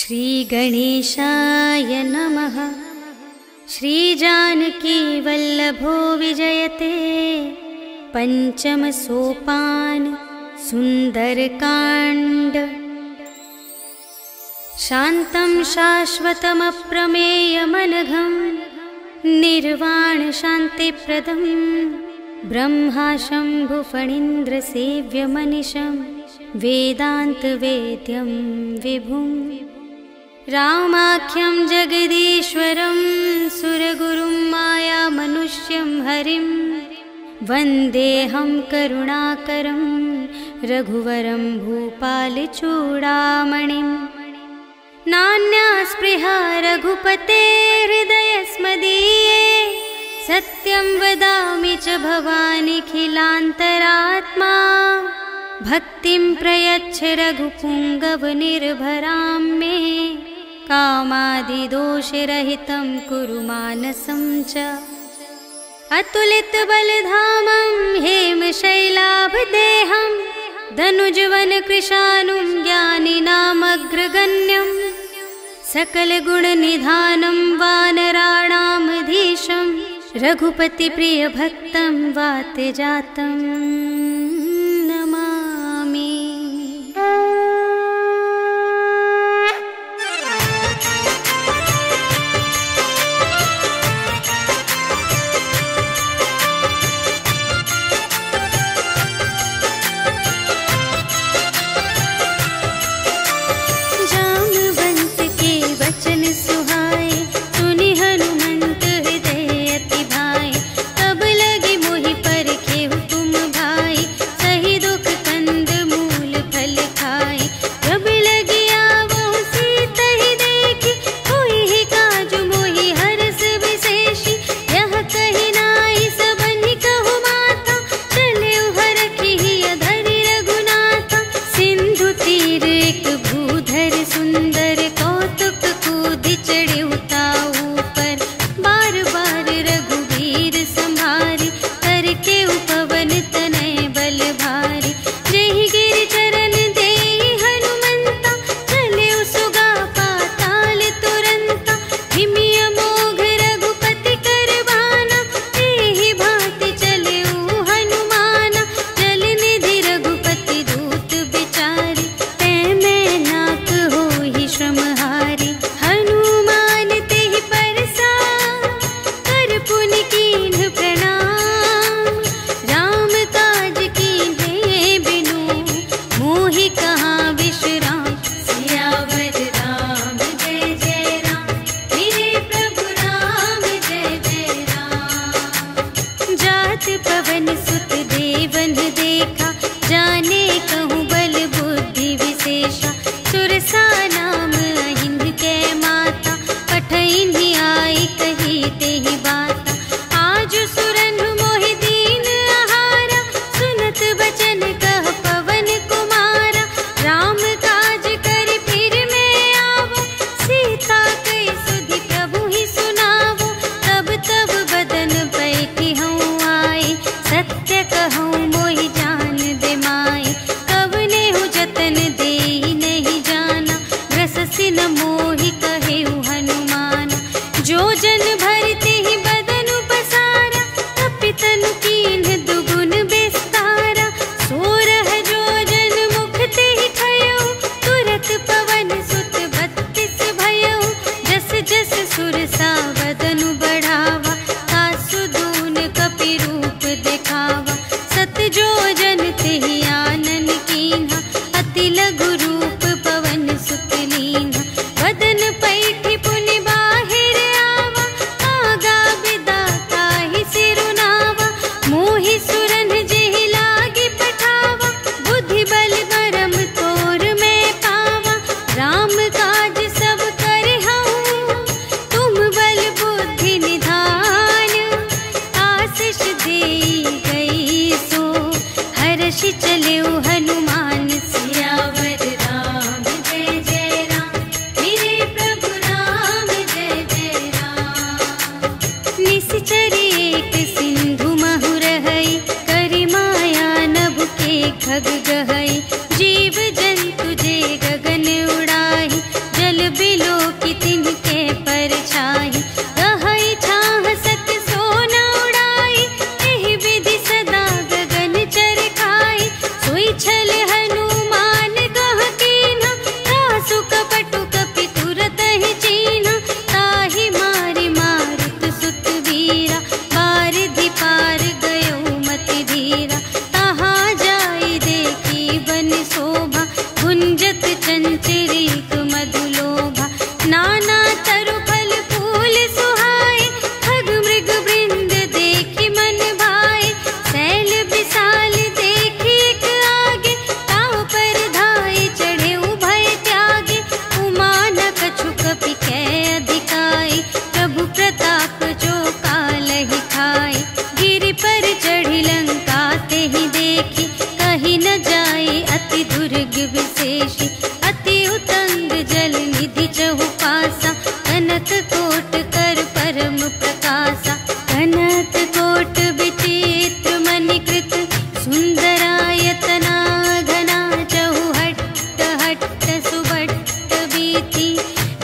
श्री गणेशाय नमः। श्री जानकी वल्लभो विजयते पंचम सोपान सुंदरकांड। शांतं शाश्वतमप्रमेयमनघं निर्वाण शांतिप्रदं ब्रह्मा शंभु फणीन्द्र सेव्यमनिशं वेदांत वेद्यं विभुं रामाख्यं जगदीश्वरं सुरगुरुं माया मनुष्यं हरिं वन्देऽहं करुणाकरं रघुवरं भूपालचूडामणिं। नान्या स्पृहा रघुपते हृदयस्मदीये सत्यं वदामि च भवानिखिलान्तरात्मा। भक्तिं प्रयच्छ रघुपुङ्गवनिर्भरां मे कामादिदोषरहितं कुरु मानसं च। अतुलितबलधामं हेमशैलाभदेहं धनुजवनकृशानुं ज्ञानिनामग्रगण्यं सकलगुणनिधानं वानराणामधीशं रघुपतिप्रियभक्तं वातजातं नमामि। जामवंत के वचन सुहाए सुनि हनुमंत हृदय अति भाए। तब लगी मोहि परखेहु तुम भाई सही दुख कंद मूल फल खाए। जब लगी आवो सीतहि देखी होई ही काजु मोहि हरस विशेषी। यह कही नाई सबनि कहु माता चले हरखी अधरि रघुनाथा। सिंधु तीर एक भूधर सुंदर कौतुक कूदि चढ़े ताऊ पर। बार बार रघुवीर संभारी करके उपवन तनय बल भारी। जेहि गिर चरण देहि हनुमंता चले सुगा पाताल तुरंता। हिमि अमोघ रघुपति कर बाना एहि भांति चले हनुमाना। जल निधि रघुपति दूत बिचारी तै मैं नाक होहि श्रमहारी। हनुमान तेहि परसा कर पुनि कीन्ह प्रणाम। राम काज कीन्हे बिनु मोहि कहाँ विश्राम। सियावर राम जय जय राम मेरे प्रभु राम जय जय राम। जात पवन सुत देवन देखा जाने कहूँ बल बुद्धि विशेषा। सुरसा नाम अहिंद के माता पठइन्हि आई कही तेहि बाता। आज सुरन मोहि दीन आहारा सुनत बचन कह पवन कुमारा। राम काज करि फिर मैं आवो सीता कई सुधि प्रभु ही सुनावो। तब तब बदन बैठी हूँ आई सत्य कहूँ मोहि जान दे माई। कवने हूँ जतन देहि नहीं जाना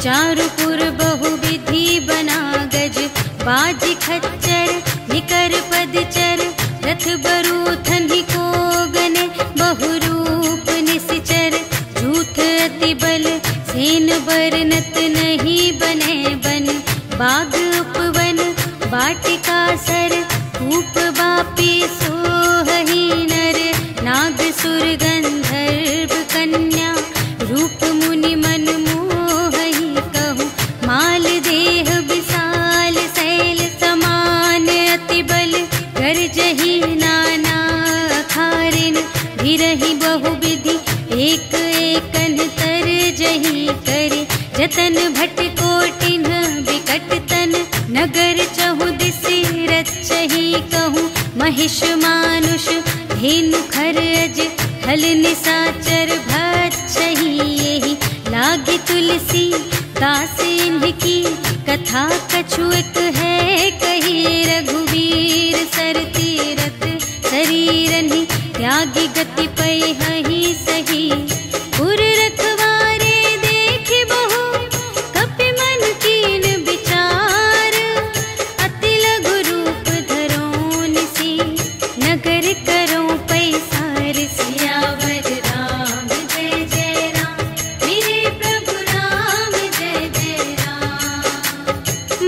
चारुपुर बहुविधि बना गज, बाज खच्चर निकर पदचर, रथ बरूथन ही को गने, बहुरूप निश्चर, झूठ अति बल सेन बरनत नहीं बने बन, बाग उपवन वाटिका सर, कूप बापी सोहही नर, नाग सुर गंधर्व कन्या, रूप मुनि मन मोहही कहूँ, माल देह विशाल शैल समान, अति बल गर्जही नाना अखारिन, भिरहि बहुविधि एक एकन तर जही करे, जतन भट कोटिन विकट तन, नगर चहु दिसि रचही कहूँ, महिष मानुष धेनु खर अज, हल निसाचर भक्षही यही, लागे तुलसी दास इनकी, कथा कछुएक है कही, रघुवीर सर तीरथ शरीरनि, त्यागी गति पै हहि सही, पुर रखवारे देख बहु, कपि मन कीन विचार, अति लघु रूप धरो निसी, नगर करो पैसार, सियावर राम जय जय राम, मेरे प्रभु राम जय जय राम।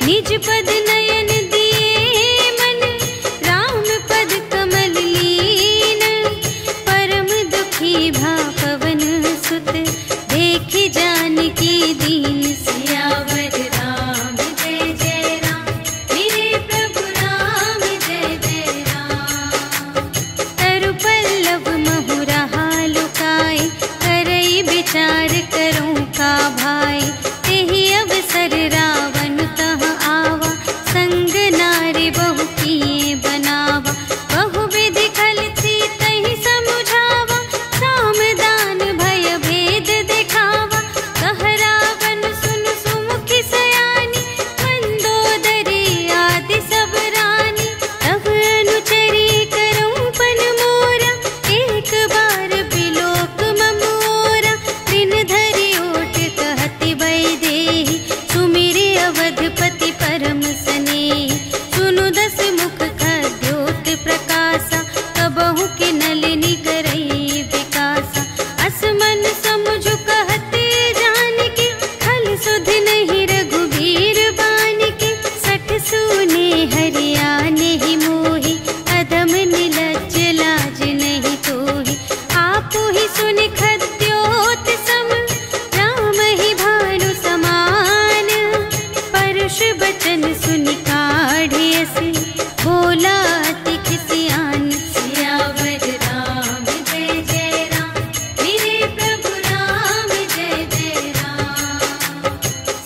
निज पद नयन दिए मन, राम पद कमल लीन। परम दुखी भा पवन सुत, देखि जानकी दीन। सियावर राम जय जय राम, मेरे प्रभु राम जय जय राम। तरु पल्लव महु रहा लुकाए, करई विचार करूं का भाई। तेहि अवसर रावण तह आवा, संग नारी बहु किए बनावा। बहु विधि खल सीतहि समुझावा, साम दान भय भेद दिखावा। कह रावण सुन सुमुखी सयानी, मंदोदरी आदि सब रानी। तब अनुचरी करऊं पन मोरा, एक बार बिलोक ममोरा। दिन धरि ओट कहति वैदेही, सुमिरि अवधपति परम स्नेही। सुनु दस मुख खद्योत प्रकाशा, कबहु के नलिनी करई विकासा। असमन समुझ कहते जानकी, खल सुध नहीं रघुबीर बानिकी। सठ सूने हरियाने ही मोहि, अधम निलज्ज लाज नहीं तोहि। आपु ही सुनि खद्योत सम, राम ही भानु समान। परुष बचन सुनि काढ़ियसि, बोला अति खिसियान। सियावर राम जय जय राम, मेरे प्रभु राम जय जय राम।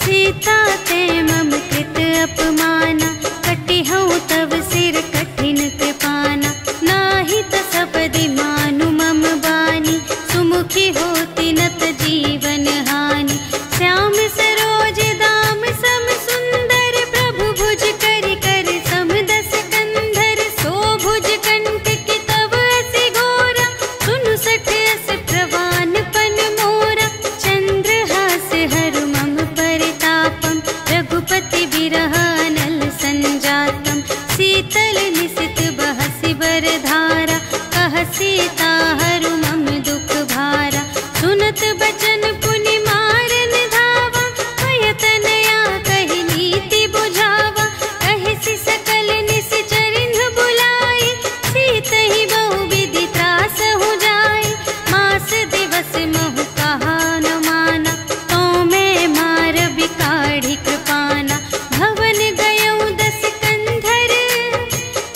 सीता ते मम कृत अपमाना, कटिहउँ तव सिर कठिन कृपाना। नाही त सपदि मानु मम बानी, सुमुखी होती नत जीवन हानि। श्याम सरोज दाम सम सुंदर, प्रभु भुज करि कर सम दस कंधर। सो भुज कंटकी तव असि घोरा, सुनु सठ अस प्रवान पन मोरा। चंद्रहास हरु मम परितापम, रघुपति बिरह अनल संजातम। शीतल निसित बहसि बरधारा, कह सीता हरु मम दुख भारा। सुनत बचन पुनि मारन धावा, भय तनया कहि नीति बुझावा। कहिसि सकल निश्चरिन्ह बुलाई, सीतहि बहु विधि त्रासहु जाई। मास दिवस महु कहा न माना, तो मैं मार बिकाढ़ी कृपाना। भवन गयऊँ दस कंधर,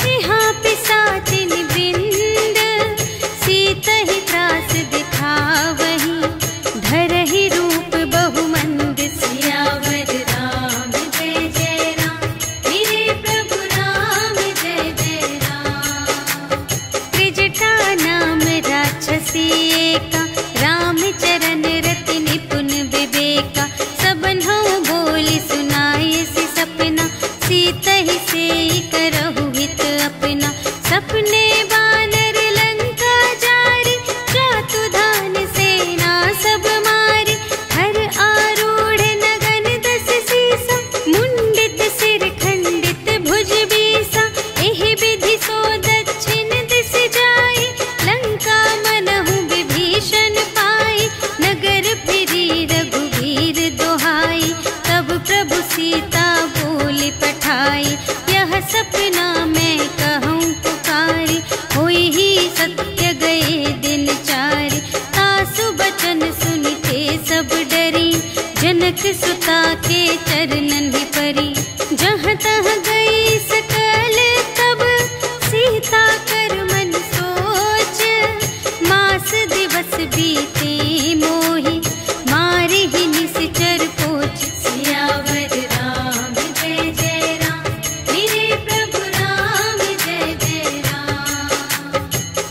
यहाँ पिसाचिन वृंद। सीतहि त्रास दिखावही, धरहि रूप बहुमंद। सियावर राम जय जय राम, मेरे प्रभु राम जय जय राम। त्रिजटा नाम राक्षसी एका, राम चरण रति निपुण विवेका। सबन्हु बोली सुनायसि सपना, सीतहि सेई करहु हित अपना। सपने बानर लंका जारी, जातु धान सेना सब मारी। हर आरूढ़ नगन दस सीसा, मुंडित सिर खंडित भुज बीसा। एहि विधि सो दक्षिण दिस जाई, लंका मनहु विभीषण पाई। नगर फिरी रघुवीर दोहाई, तब प्रभु सीता बोली पठाई। यह सपना मैं कहूँ पुकारी, होई ही सत्य गए दिन चारि। तासु बचन सुनिते सब डरी, जनक सुता के चरणन ही परी। जहाँ तहाँ गई सकल तब, सीता कर मन सोच। मास दिवस बीते मोहि, मारि ही निश्चर पोच। सियावर राम जय जय राम, मेरे प्रभु राम जय जय राम।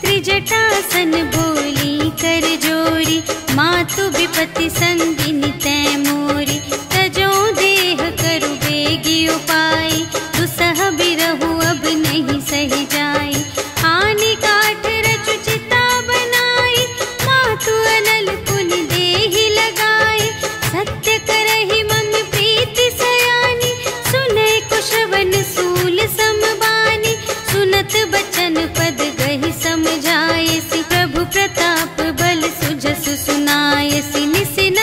त्रिजटासन बोली कर जोरी, मातु विपति संगिनी तै मोरी। तजो देह करु बेगी उपाय, दुसह बिरहु अब नहीं सही जाई। आनी काठ रचु चिता बनाई, मातु अनल पुनि देहि लगाई। सत्य करहि मम प्रीति सयानी, सुनै कुशवन सूल समबानी। सुनत बचन पद गहि समझायसि, प्रभु प्रताप बल सुजसु सुनायसि। निसिन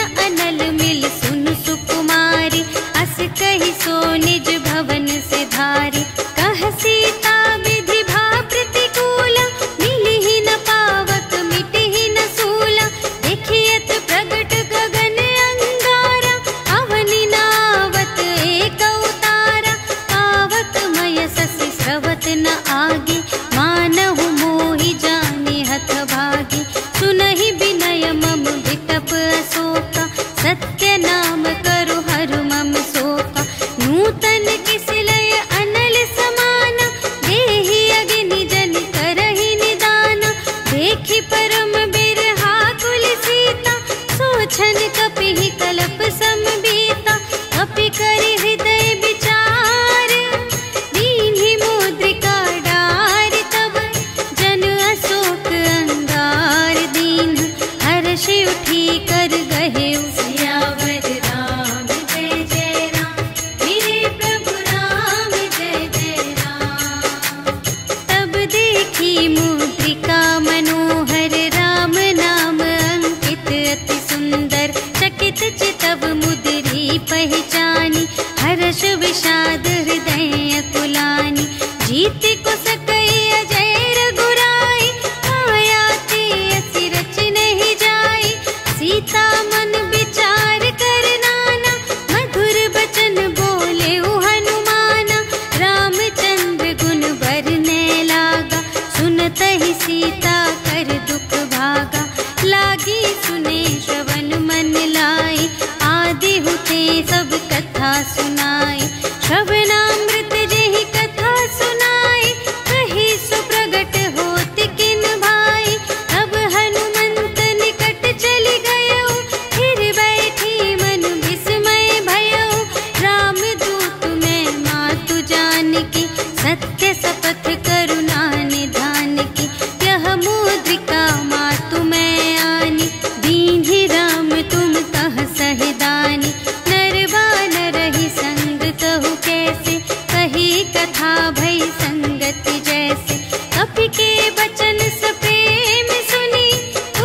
धारी। कह सीता विधि भा प्रतिकूला, मिलहि न पावक मिटहि न सूला। देखियत प्रगट गगन अंगारा, अवनि नावत एक अवतारा। पावक मय ससि स्रवत न आगे, मानहु मोहि जानि हथ भागी। सुनहि विनय मम विटप अशोका, सत्य नाम करु हरु मम शोका। नूतन किसिलय अनल समाना, देहि अग्नि जन करहि निदाना। देखि परम बिरहा कुल सीता, सोचन कपिहि कलप समबीता। कपि करि हृदय विचार, दीन्हि मुद्रिका डार। तब जन अशोक अंगार दीन, हर्षि उठी कर गहेउ सियावर राम जय जय राम। मेरे प्रभु राम जय जय राम। तब देखी मुद्रिका मनोहर, राम नाम अंकित अति सुंदर। चकित चितव मुद्री पहचानी, हर्ष विषाद हृदय अकुलानी। जीत को सकई अजय रघुराई, माया ते असि रच नहीं जाई। सीता मन विचार कर नाना, मधुर बचन बोले हनुमाना। रामचंद्र गुण बरने लागा, सुनतहि सीता कर दुख भागा। लागी सुने श्रवण मन लाई, आदि हुते सब कथा सुनाई। श्रवणामृत जेहि कथा सुनाई, कही सो प्रगट होत किन भाई। अब हनुमंत निकट चली गयो, फिर बैठी मन विस्मय भयो। रामदूत मैं मातु जानकी, सत्य शपथ करुणा निधान की। यह मुद्रिका मातु मैं आनी, दीन्हि राम तुम कह सहिदानी। नर बानर ही संग कहु कैसे, कही कथा भई संगति जैसे। कपि के बचन सप्रेम सुनी,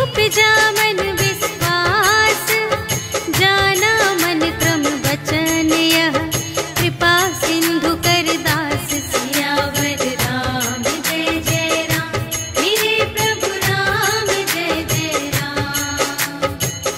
उपजा मन विश्वास। जाना मन क्रम बचन यह, कृपा सिंधु कर दास। सियावर राम जय जय राम, मेरे प्रभु राम जय जय राम।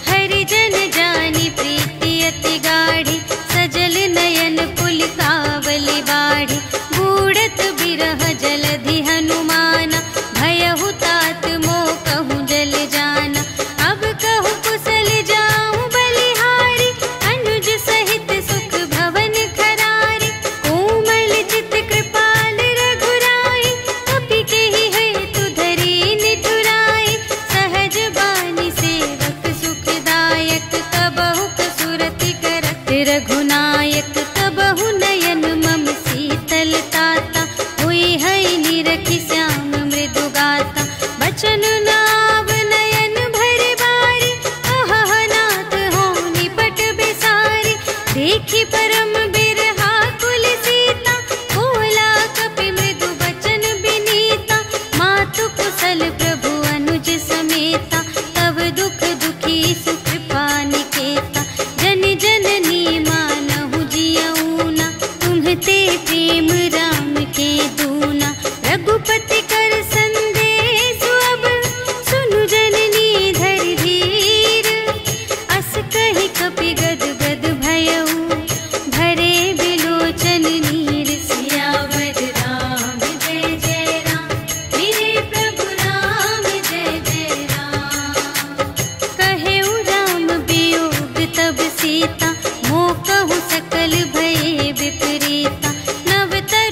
हरिजन जानी प्रीति अति गाढ़ी, सजल नयन पुलिकावली बाढ़ी। बूढ़त बिरह जलधि हनुमाना, भयहु तात मोह कहूँ जल जाना। अब कहु कुशल जाऊँ बलिहारी, अनुज सहित सुख भवन खरारी। कोमल चित कृपाल रघुराई, कपि केहि हेतु धरि निठुराई। सहज बानी सेवक सुखदायक, कबहु कसुरति करत रघुनायक। कबहु नयन मम शीतल ताता, हुई है निरखि श्याम मृदु गाता। बचन नाव नयन भर बारी, अहह नाथ हो निपट बिसारी। देखी परम बिरहा कुल सीता, बोला कपि मृदु बचन बिनीता। मातु कुशल प्रभु अनुज समेता, तब दुख दुखी सुकृपा निकेता। जन जननी मानहु जियऊना, तुम्हते प्रेम राम के दूना। रघुपति कर संदेश अब, सुनु जननी धरि धीर। अस कहि कपि गद गद भयऊ, भरे बिलोचन नीर। सियावर राम जय जय राम, मेरे प्रभु राम जय जय राम। कहेउ राम वियोग तब सीता, मोह कहु सकल भये विपरीता। नव तर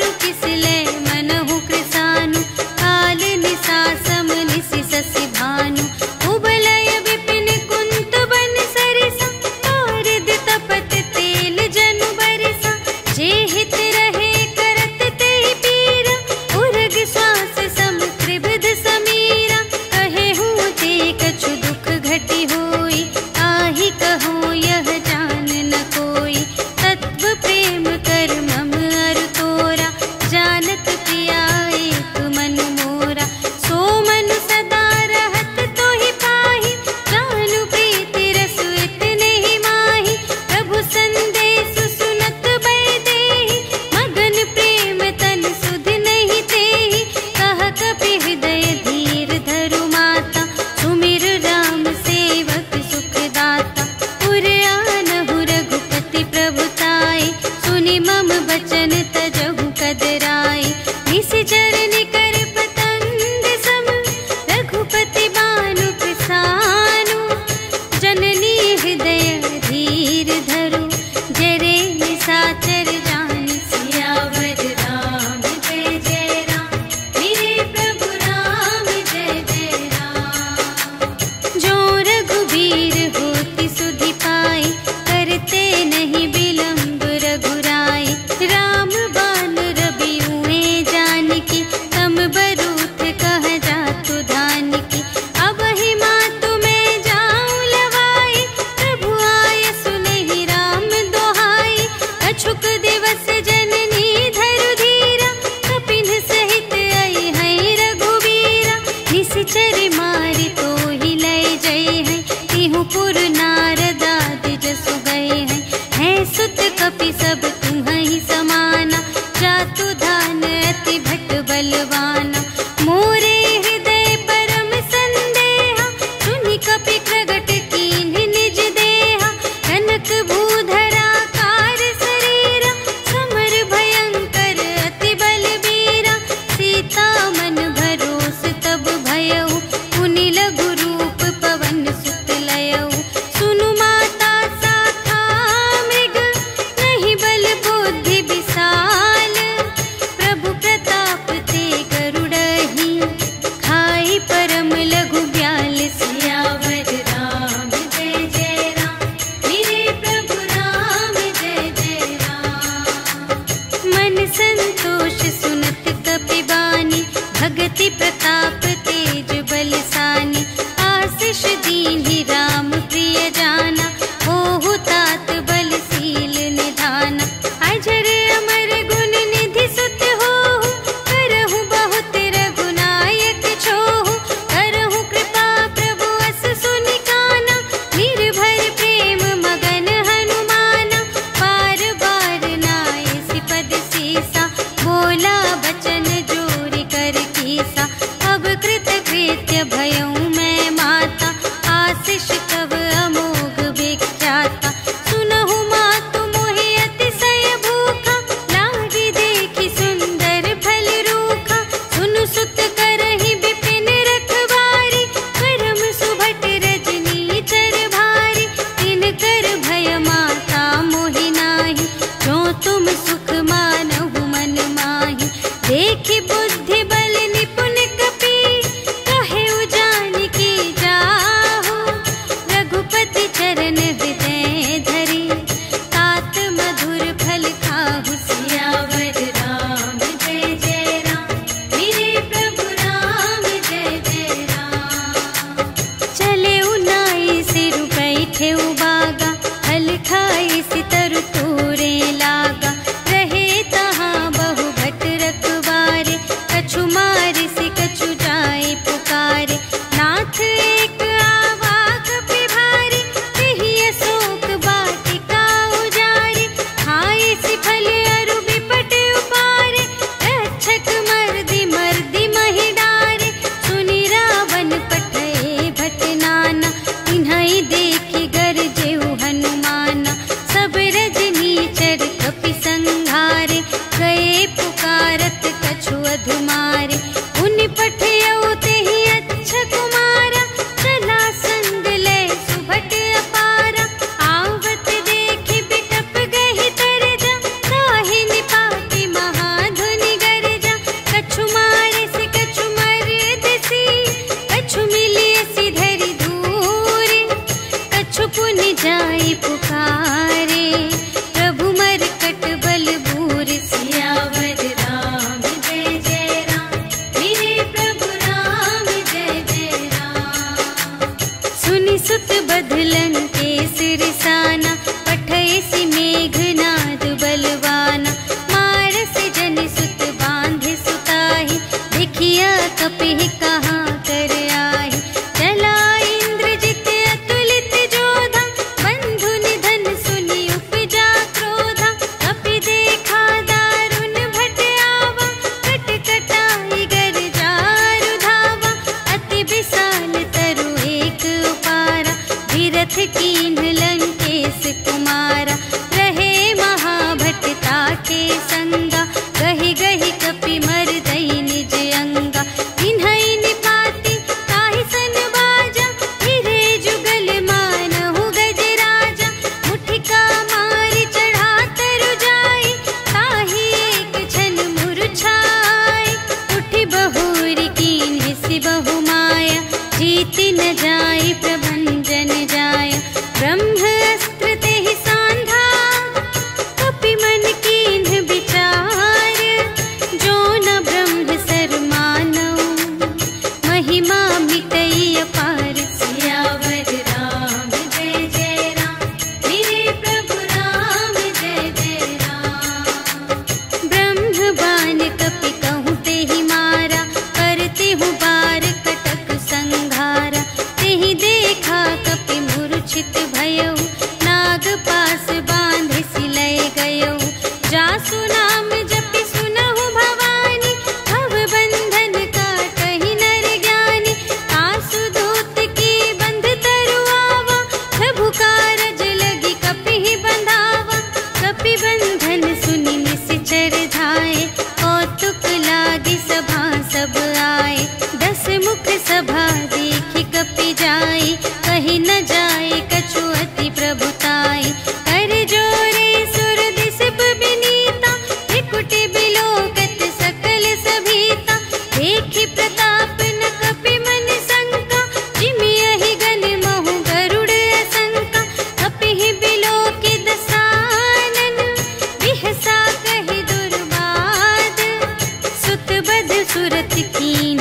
संतोष सुनत कपिबानी, भगति प्रताप तेज बलसानी। आशीष दीन्हि राम प्रिय जाना, होहु तात बलशील निधाना। अजर अमर गुण निधि सुत होहु, करहु बहुत रघुनायक छोहु। करहु कृपा प्रभु अस सुनि काना, निर्भय प्रेम मगन हनुमाना। बार बार नाय सिपद सीसा, बोला बचन जोरि कर कीसा। अब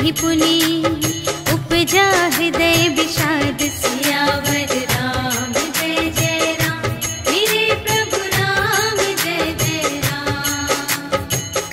ही पुनि उपजा हृदय विषाद। सियावर राम जय जय राम, मेरे प्रभु राम जय जय राम।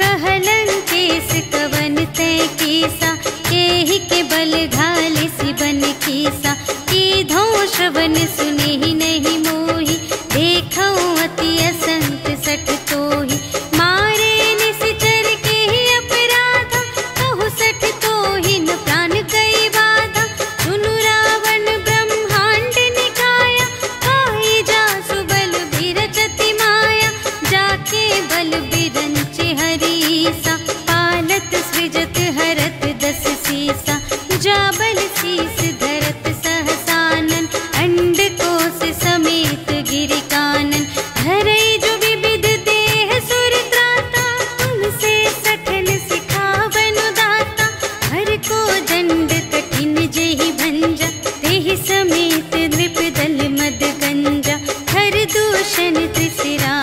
कहलन केस कवन तय कीसा, केहि के बल घाल सिबन कीसा। कीधो श्रवण सुने ही नहीं मोहि, देखो अति असंत सठ तोहि। मारे निश्चर के ही अपराधा, कहु सठ तोहि न प्राण कई बाधा। सुनु रावण ब्रह्मांड निकाया, खाई जासु बल बिरचति माया। जाके बल बिरंचे हरीसा, पालत सृजत हरत दस सीसा। जा बल शीस धरत सहसानन, अंड कोश समेत गिरि कानन। धरई जो विविध देह सुर त्राता, तुमसे सठन सिखावन दाता। हर को दंड कठिन जेहि भंजा, तेहि समेत नृप दल मद गंजा। हर दूषण त्रिशिरा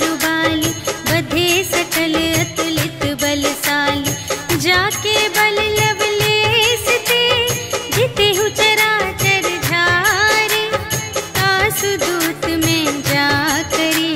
रुबाली, बधे सकल अतुलित बलशाली। जाके बल लवलेश ते, जितेहु चराचर झारे। आसुदूत में जा करी,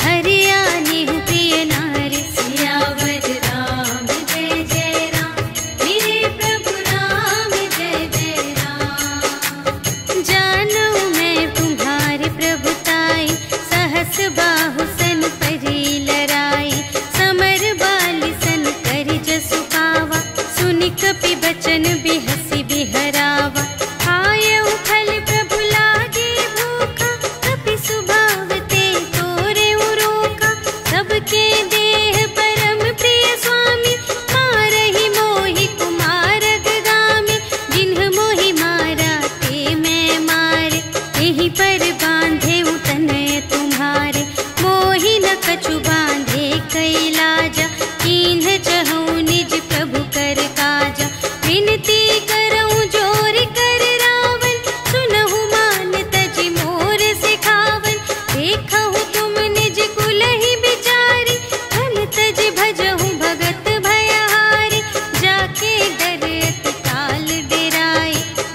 हरियाणि प्रिय नारी। सियावर राम जय जय राम, मेरे प्रभु राम जय जय राम। जानो मैं तुम्हारे प्रभुताई, सहस बाहु सन परी लराई। समर बाली सन करि जसु पावा, सुनि कपि बचन बिहसि बिहरावा। आयउ फल प्रभु लागे भूखा, कपि सुभाव ते तोरेउ रोका। सबके देह परम प्रिय स्वामी, मारहि मोहि कुमारग गामी। जिन्ह मोहि मारा ते मैं मारे, एहि पर बांधे तनय तुम्हारे। मोहि न कछु बांधे कैलाजा, कीन्ह चहु निज प्रभु कर काजा। विनती करऊं जोर कर रावण, सुनहु मान तजि मोर सिखावन। देखहु तुम निज कुल ही बिचारी, धन तजि भजहु भगत भयहारी। जाके डर अति काल डेराए,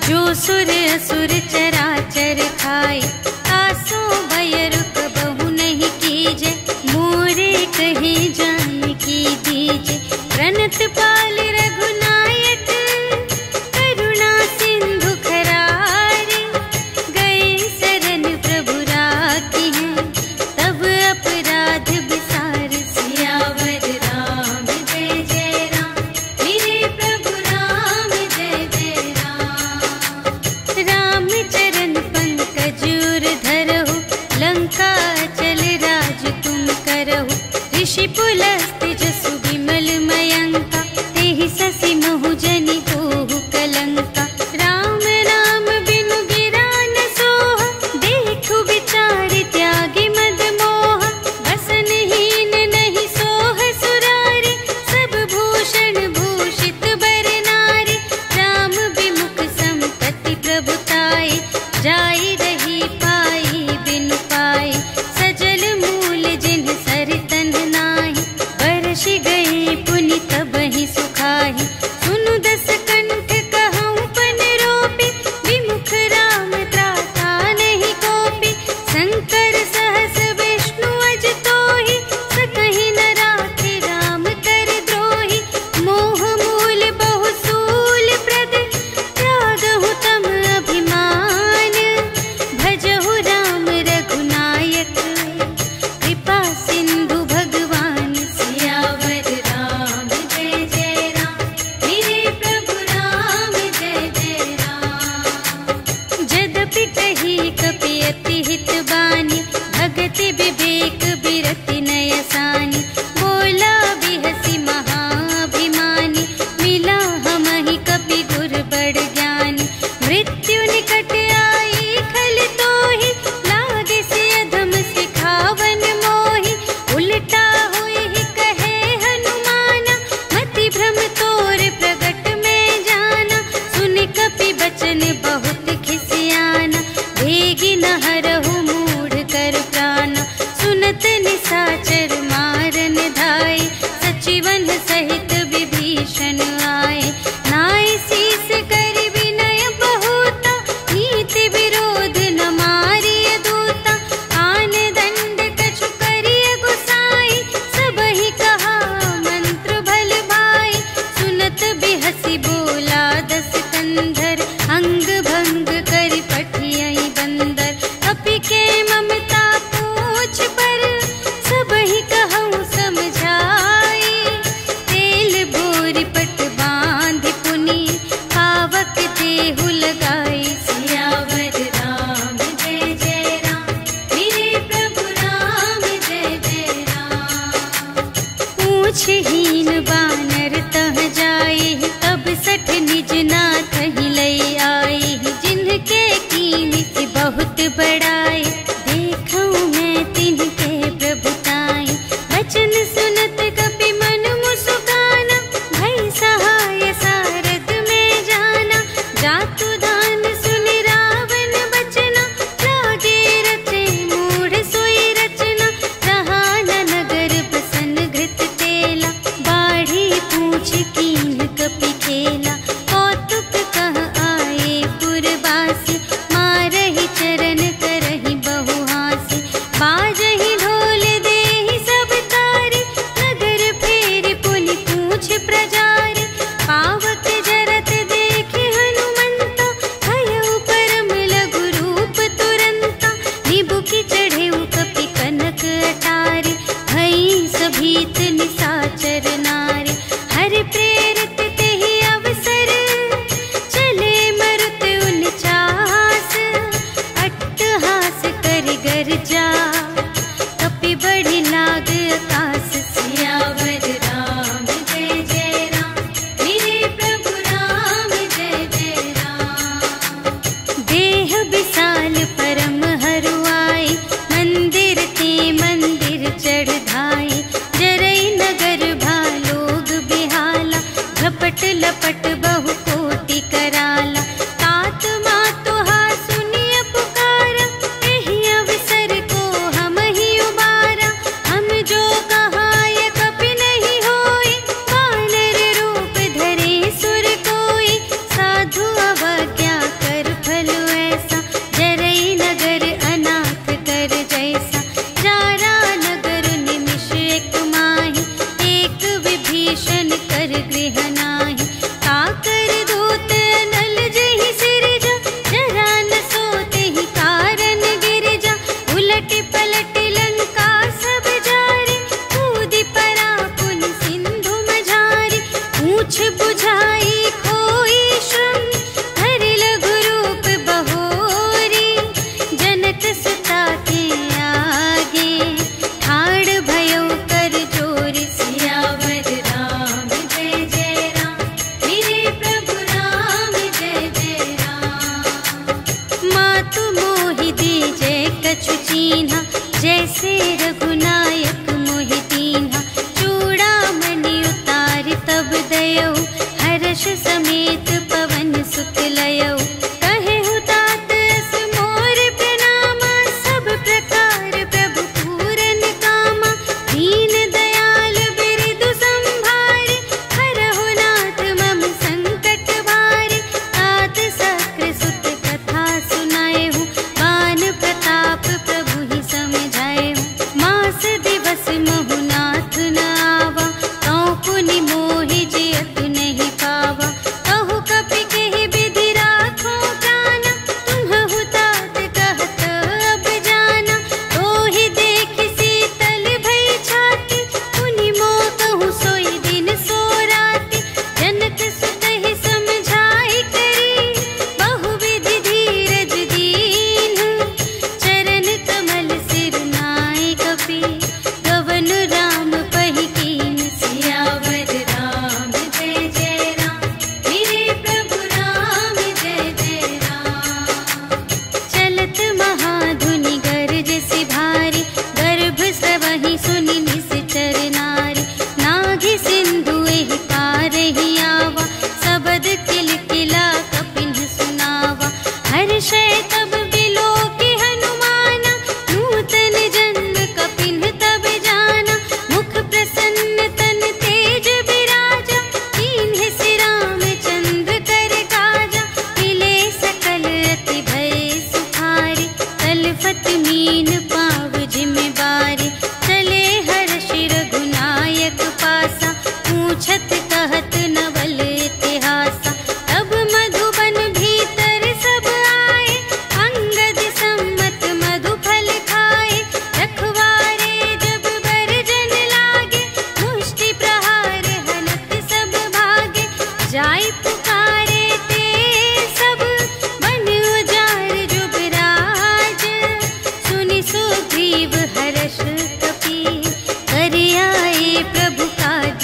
जो सुर असुर चराचर खाए। आसो भय रुक बहु नहीं कीजे, मोरे कहे जान की दीजे। प्रणत पाल रघुनायक, करुणा सिंधु खरारे। गए शरण प्रभु राखी हैं, तब अपराध विसार। सियावर राम जय जय राम, मेरे प्रभु राम जय जय राम। राम चरण पंकज उर धरहु, लंका चल राज तुम करहु। ऋषि पुलस्त जसु विमल मयंका, तेहि ससि महु जनि होहु कलंका। राम नाम बिनु गिरा न सोहा, देखु विचार त्यागी मद मोहा। बसनहीन नहीं सोह सुरारी, सब भूषण भूषित बर नारी। राम विमुख संपत्ति प्रभुताई, जाई रही पाई बिनु पाई। सजल मूल जिन्ह सर तन नाही, बरषि गई पुनि तबहि सुखाहि। सुनु दस कंठ कहऊँ पन रोपी, विमुख राम त्राता नहीं कोपी। शंकर सहस विष्णु अज तोहि, सकहि न राखि राम कर द्रोहि। मोह मूल बहु सूल प्रद, त्यागहु तम अभिमान। भजहु राम रघुनायक, कृपा सिंधु भगवान। सियावर राम जय जय राम, मेरे प्रभु राम जय जय राम। जदपि कही कपि अति हित बानी, भगति विवेक बिरति नयसानी। बोला बिहसि महाभिमानी, मिला हमहि कपि गुर बड़ ज्ञानी। मृत्यु निकट आई खल तोहि, लागे से अधम सिखावन मोहि। उल्टा हुई ही कहे हनुमाना, मति भ्रम तोर प्रगट में जाना। सुनि कपि बचन बहुत खिसियाना, भेगी न हरहु मूढ़ कर प्राणा। सुनत निसाचर मारन धाय, सचिवन सहित विभीषण आए। पूछहीन बानर तह जाए, तब सठ निज नाथ ही लई आए। जिनके कीन की बहुत बड़ाई, देखूं मैं तिनके प्रभुताई। वचन सुनत कपि मन मुस्काना, भई सहाय सारथ में जाना। जातु दान सुनि रावण बचना, लागे रचे मूढ़ सोई रचना। रहा न नगर बसन घृत तेला, बाढ़ी पूछ कीन कपि खेला। कौतुक कह आए पुरवासी, मारहि चरण करहि बहुहासी। बाजहि ढोल देहि सब तारी, नगर फेरि पुनि पूछ प्रजारी। पावक जरत देखे हनुमंता, भयउ परम लघु रूप तुरंता। निबुकि चढ़ेउ कपि कनक अटारी, भई सभीत निसाचर नारी। हरि प्रेरित तेहि अवसर, चले मरुत उनचास। अट्टहास करि गर्जा, कपि बढ़ि लाग आकाश। सियावर राम जय जय राम, मेरे प्रभु राम जय जय राम। देह विशाल परम हरुआई, मंदिर ते मंदिर चढ़ धाई। जरई नगर भालोग बिहाला, झपट लपट बहु कोटि कराला। तात मातु हा सुनिय पुकारा, एहि अवसर को हम ही उबारा। हम जो कहाय कपि नहीं होई, वानर रूप धरे सुर कोई। साधु अवज्ञा कर फल ऐसा, जरई नगर अनाथ कर जैसा। जारा नगर निमिष एक माहि, एक विभीषण कर गृह नाही। काकर दूत नल जहि सिरजा, जरा न सोते ही कारण गिरजा। उलटि पलटि लंका सब जारी, कूदि परा पुनि सिंधु मझारी। पूछ बुझाई खोई श्रम, धरि लघु रूप बहोरी। जनक सुता के आगे, ठाड़ भयउ कर जोर। सियावर राम जय जय राम, मेरे प्रभु राम जय जय राम। मातु मोहि दीजे कछु चीन्हा, जैसे रघुनायक मोहि दीन्हा। चूड़ामणि उतारि तब दयौ, हर्ष समेत पवन सुत लयौ। कहेहु तात अस मोर प्रणामा, सब प्रकार प्रभु पूरन कामा। दीन दयाल बिरदु संभारे, हरहु नाथ मम संकट भारे। तात सक्र सुत कथा सुनाएहु, बान प्रताप प्रभु ही समझाएहु। मास दिवस महु नाथ न आवा, तौ पुनि मोहि जियतु नहीं पावा। कहु कपि केहि विधि राखो प्राणा, तुम्हहु तात कहत अब जाना। तोहि देखि शीतल भई छाती, पुनि मोह कहूँ सोई दिन सो राति। जनक सुतहि समझाई करी, बहुविधि धीरज दीन्ह। चरण कमल सिर नाय कपि, गवन राम पहि कीन्ह। सियावर राम जय जय राम, मेरे प्रभु राम जय जय राम। चलत महाधुनि गरज सि भारी, गर्भ स्रवहि सुनि निश्चर नारी। नाघि सिंधु एहि पार ही आवा, सबद किलकिला कपिन्ह सुनावा। हर्षै तब बिलोकि हनुमाना, नूतन जन्म कपिन्ह तब जाना। मुख प्रसन्न तन तेज बिराजा, कीन्ह सि रामचंद्र कर काजा। मिले सकल अति भय सुखारी, तलफत मीन पाव जिमि बारी। चले हर्षि रघुनायक पासा, पूछत कहत नवल इतिहासा। तब मधुबन भीतर सब आए, अंगद सम्मत मधु फल खाए। रखवारे जब बरजन लागे, मुष्टि प्रहार हनत सब भागे। जाय पुकारे ते सब, बन उजार जुबराज। सुनि सुग्रीव हर्ष कपि, कर आए प्रभु काज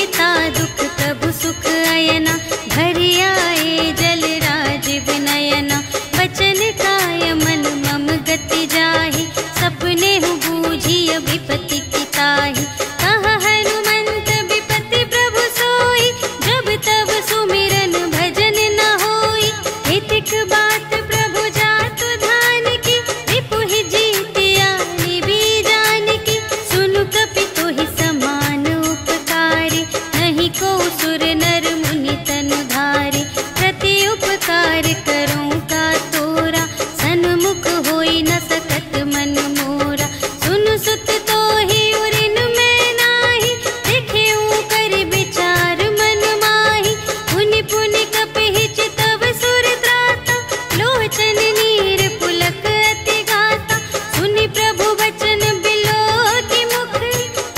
देता दुख प्रभु सुख अयना, भरि आए जल राज विनयना। वचन काय मन मम गति जाहि, सपने हूँ बूझिय विपत्ति की ताहि। कहा हनुमंत विपत्ति प्रभु सोई, जब तब सुमिरन भजन न होई। हितिक बात प्रभु जातु धान की, रिपुहि जीतिया निबी जान की। सुनु कपि तोहि समान उपकारी, नहीं को सुर नर मुनि तनु धारे। प्रति उपकार करूं का तोरा, सन्मुख होई न सकत मन मोरा। सुनु सुत तोहि उरिन मैं नाही, देखेऊं कर विचार मन माही। पुनि पुनि कपि चितव सुर त्राता, लोचन नीर पुलक अति गाता। सुनि प्रभु वचन बिलोकि मुख,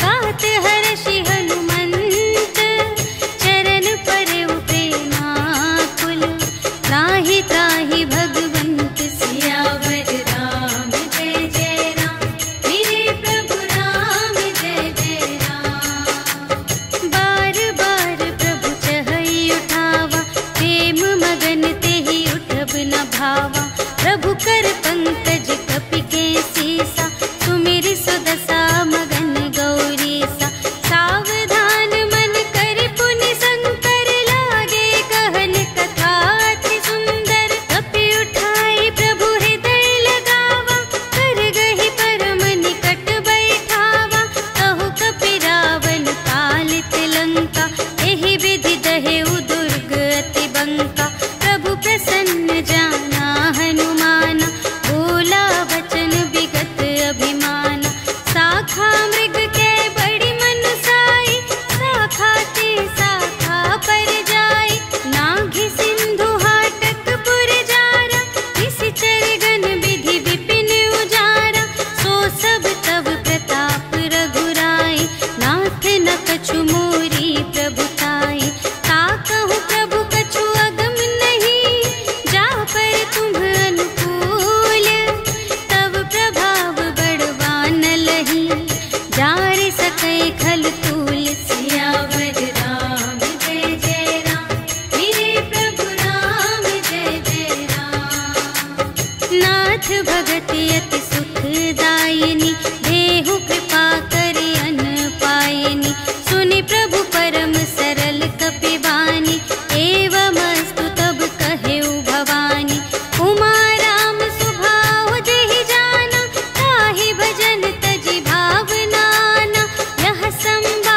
गात हर्षि हनुमंत। चरण परउ प्रेमाकुल, त्राहि त्राहि भगवंत सियावर राम। जय जय राम मेरे प्रभु राम, जय जय राम। बार बार प्रभु चहई उठावा, प्रेम मगन तेहि उठब न भावा। प्रभु कर पंकज कपि के सीसा, सुमिर सुदशा मगन गौरीसा। सावधान मन कर पुनि शंकर, लागे कहन कथा अति सुंदर। कपि उठाई प्रभु हृदय लगावा, कर गहि परम निकट बैठावा। कहु कपि रावण काल तिलंका, एहि विधि दहेउ दुर्ग अति बंका। प्रभु प्रसन्न जाना हनुमाना, बोला वचन विगत अभिमाना। शाखा मृग के बड़ी मनुसाई, शाखा ते शाखा पर जाई। नाघि सिंधु हाटक पुर जारा, निशिचर गण विधि विपिन उजारा। सो सब तब प्रताप रघुराई, नाथ न कछु मोरी प्रभुताई। ताकहु प्रभु कछु अगम नहीं, जा पर तुम अनुकूल। तब प्रभाव बड़वान लही, जार सकै खल तूल। सियावर राम जय जय राम, मेरे प्रभु राम जय जय राम। नाथ भगति अति सुखदायिनी, देहु कृपा करि अन पायिनी। सुनि प्रभु परम सरल कपि बानी, एवमस्तु तब कहेउ भवानी। उमा राम सुभाव जेहि जाना, ताहि भजन तजि भावनाना। यह संवाद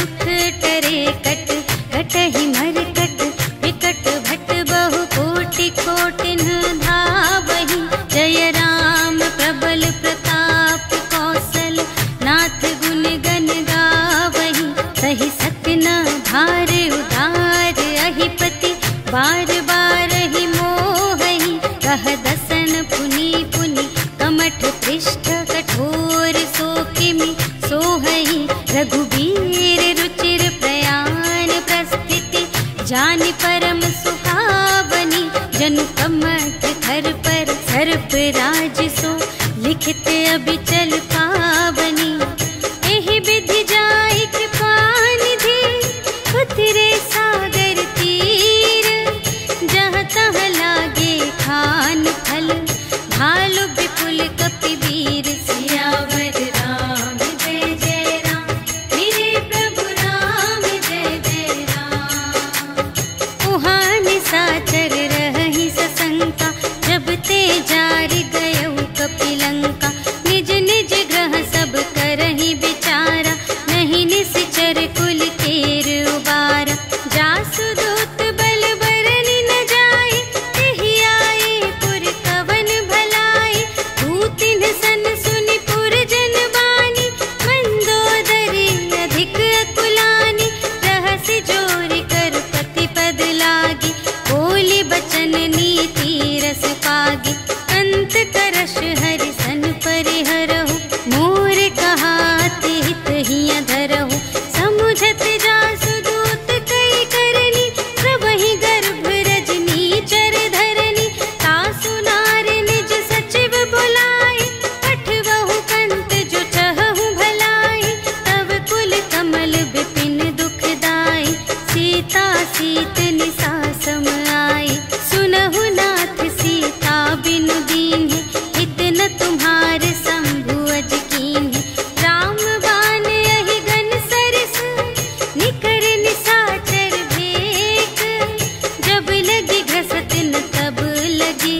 दुख टरे कट कटहि मरकट विकट भट बहु कोटि कोटिन धावहि। जय राम प्रबल प्रताप कौशल नाथ गुण गण गावहि। सहि सकन भार उधार अहिपति बार बार ही मोहहि। कह दसन पुनि पुनि कमठ पृष्ठ कठोर सो किमि सोहहि। रघुबीर रुचिर प्रयाण प्रस्थिति जानि परम सुहावनी। जनु कमठ धर पर सर्प राज सो लिखित अबिचल पावनी। एहि विधि जाहि कृपा निधि उतरे सागर तीर। जहाँ तहाँ लागे खान फल भालु विपुल कपिवीर। सियावर राम जय जय राम मेरे प्रभु राम जय जय राम। उहाँ निशाचर रहहि सशंका जब ते जारि गयउ कपिलंका। निज निज ग्रह सब करहि विचारा नहीं निश्चर कुल केर उबारा। जासु दूत बल बरनि न जाए तेहि आए पुर कवन भलाई। दूतिन सन सुनि पुर जन बानी मंदोदरी अधिक अकुलानी। रहसि जोरि कर पति पद लागी बोली बचन नीति रस पागी। अंत करश हरि सन परिहरहु मोर कहाति हित हिया धरहु। समुझत जासु दूत कई करनी प्रभहि गर्भ रजनी चर धरनी। तासु नार निज सचिव बुलाए पठवहु कंत जो चहहु भलाई। तब कुल कमल विपिन दुखदाई सीता सीत निसा सम आई। सुनहु नाथ सीता बिनु दीन्हि हित न तुम्हार शंभु अज कीन्हि। राम बाण यहि गन सरस निकर निशाचर भेक। जब लगी घसत न तब लगी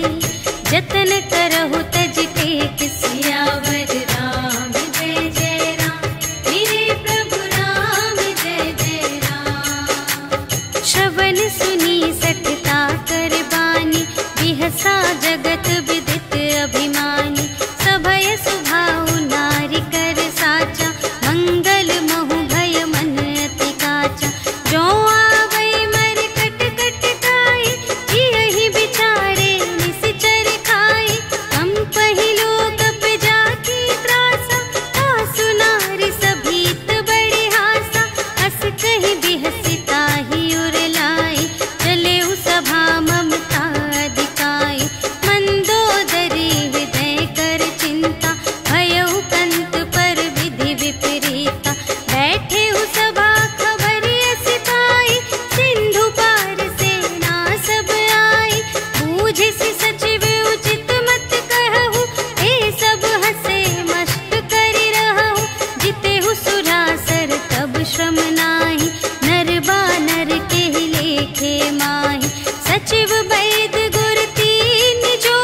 जतन करहु तज टेक। सियावर राम जय जय राम मेरे प्रभु राम जय जय राम। श्रवण सुनी सठता कर बानी बिहसा जगत विदित अभिमानी। सभय सुभाउ नारी कर साचा मंगल महु भय मन अति काचा। जो आवै मर कट कट काई जियहि बिचारे निश्चर खाई। हम पहिलो कप जाकी त्रासा तासु नारी सभीत बड़ी हासा। हस कहि बिहसि ताहि उर लाई चलेउ सभा ममता अधिकाई। मंदोदरी हृदय कर चिंता भयउ कंत पर विधि विपरीता। बैठे हु सभा खबर असि पाई सिंधु पार सेना सब आई। बूझिसि सचिव उचित मत कहु ए सब हसे मस्त करि रहु। जितेहु सुरासर तब श्रम नाही नर बानर केहि लेखे माहि। सचिव वैद गुर तीन जो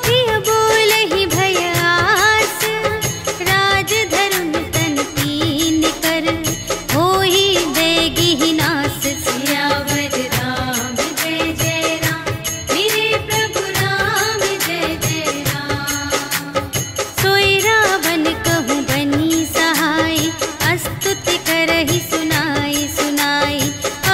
प्रिय बोलहि भय आस। राज धरुन तन तीन कर होहि देगिहि नास। सियावर राम जय जय राम मेरे प्रभु राम जय जय राम। सोई रावण कहूँ बनी सहाय अस्तुति करहि सुनाई सुनाई।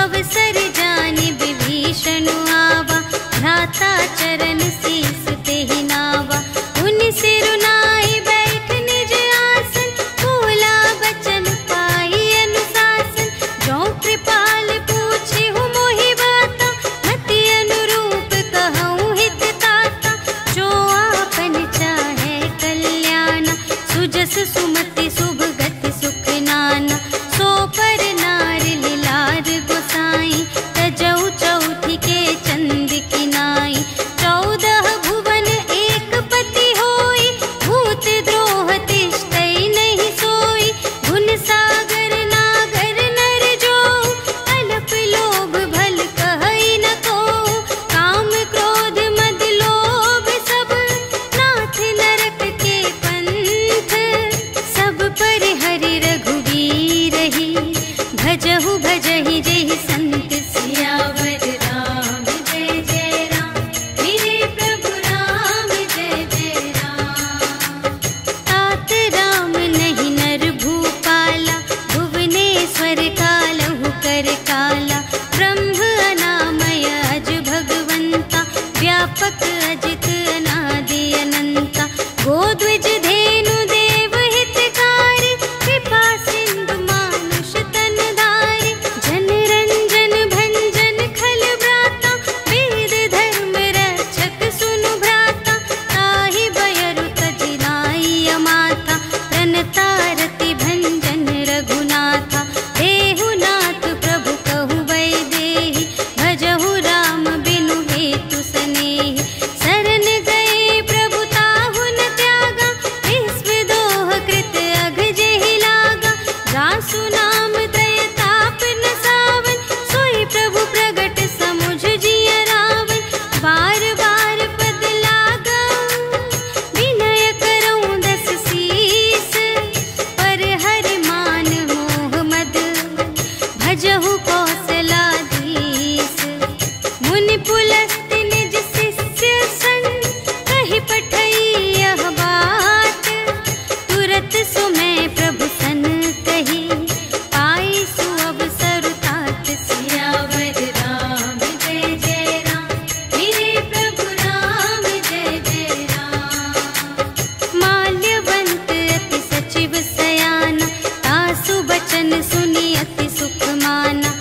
अवसर जानि विभीषण आवा भ्राता चरण शीस तेहि नावा। उनि सिरुनाई बैठ निज आसन बोला बचन पाई अनुशासन। जो कृपाल पूछेहु मोहि बाता मति अनुरूप कहूँ हित ताता। जो आपन चाहे कल्याण सुजस सुमति शुभ गति सुख नाना। सो पर नार लिलार गोसाई तजौ चौथि के चंद की नाई। 14 भुवन एक पति होई भूत द्रोह तिष्ठै नहीं सोई। गुण सागर नागर नर जो भजहु कौशलाधीश। मुनि पुलस्त्य निज शिष्य सन, कहि पठई यह बात। तुरत सुमय प्रभु सन कही, पाई सुअवसर तात। सियावर राम जय जय राम, मेरे प्रभु राम जय जय राम। माल्यवंत अति सचिव सयाना, तासु बचन सुनी अति सुख माना।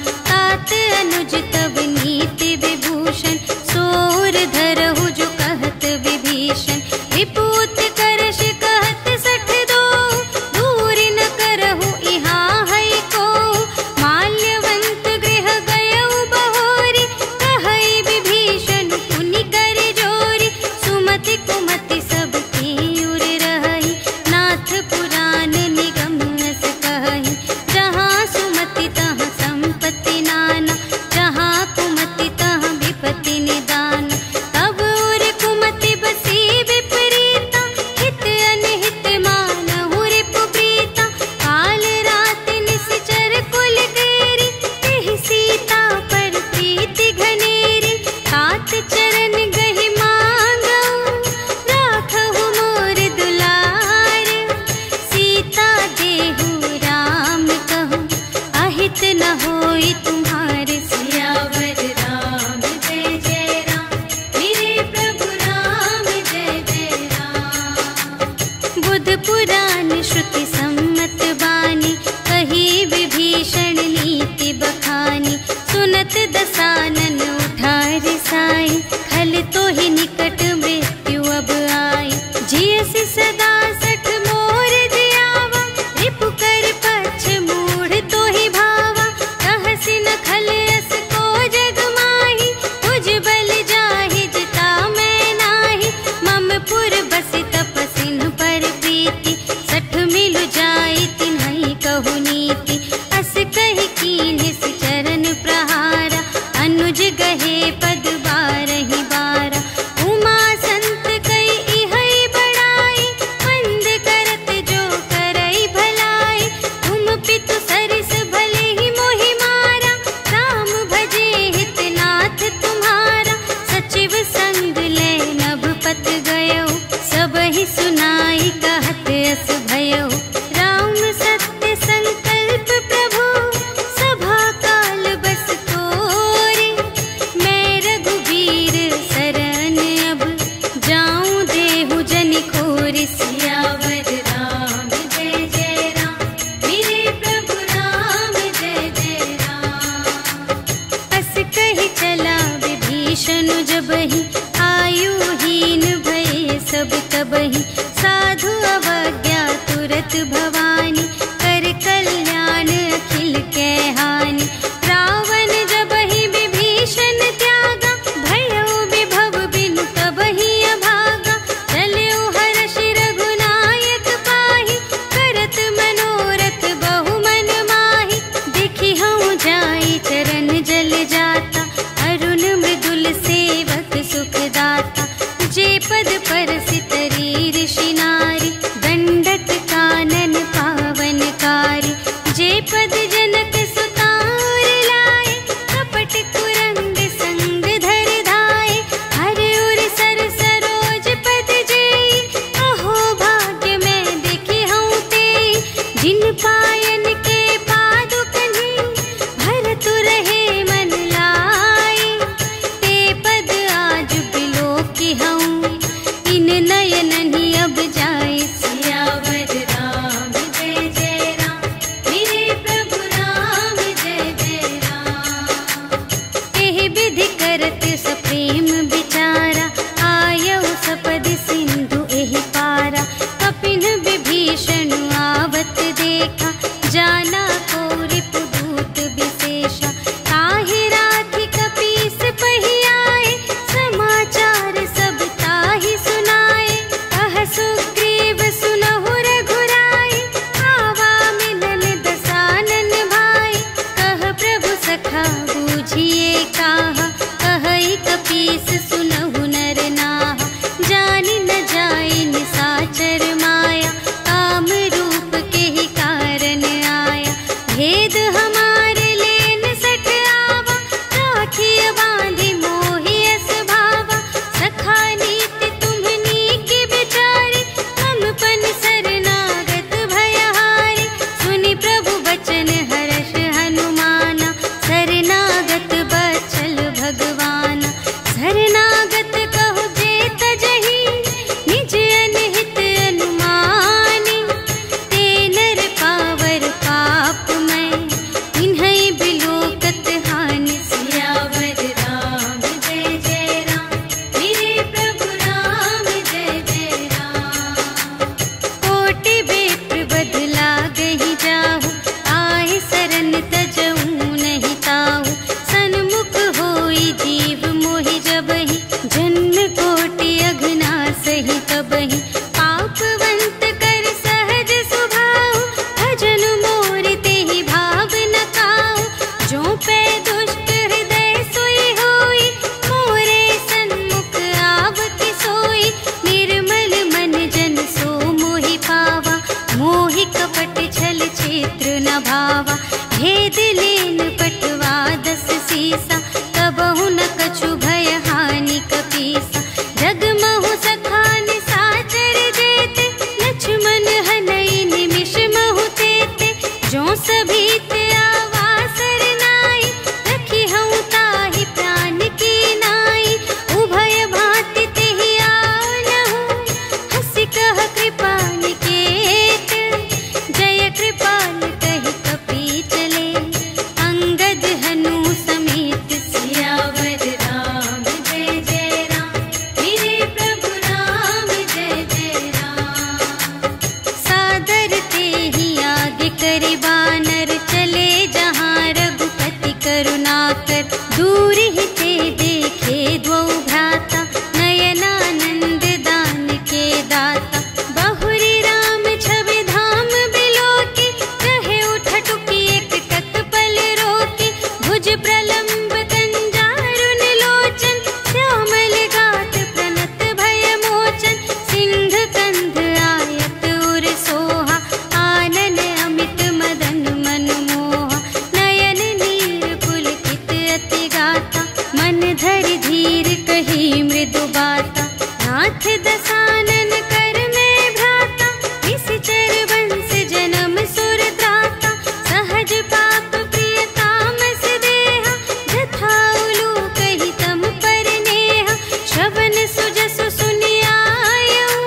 दूर ही ते देखे द्वौ भ्राता, नयनानंद दान के दाता। बहुरी राम छवि धाम बिलोके, रहे उठ टुकी एक टक पल रोके। भुज प्रलंब कंजारुन लोचन, श्यामल गात प्रणत भय मोचन। सिंह कंध आयत उर सोहा, आनन अमित मदन मन मोहा। नयन नीर पुलकित अति गाता, मन धरि धीर कही मृदु बाता। नाथ दसानन कर में भ्राता, निश्चर वंश जन्म सुर त्राता। सहज पाप प्रिय तामस देहा, जथा उलूक ही तम पर नेहा। श्रवण सुजसु सुनि आयऊ,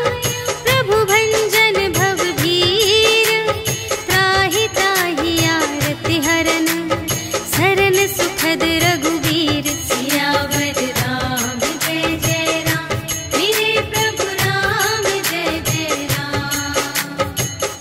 प्रभु भंजन भव भीर। त्राहि त्राहि आरति हरन, सरन सुखद रघुवीर। सियावर राम जय जय राम, मेरे प्रभु राम जय जय राम।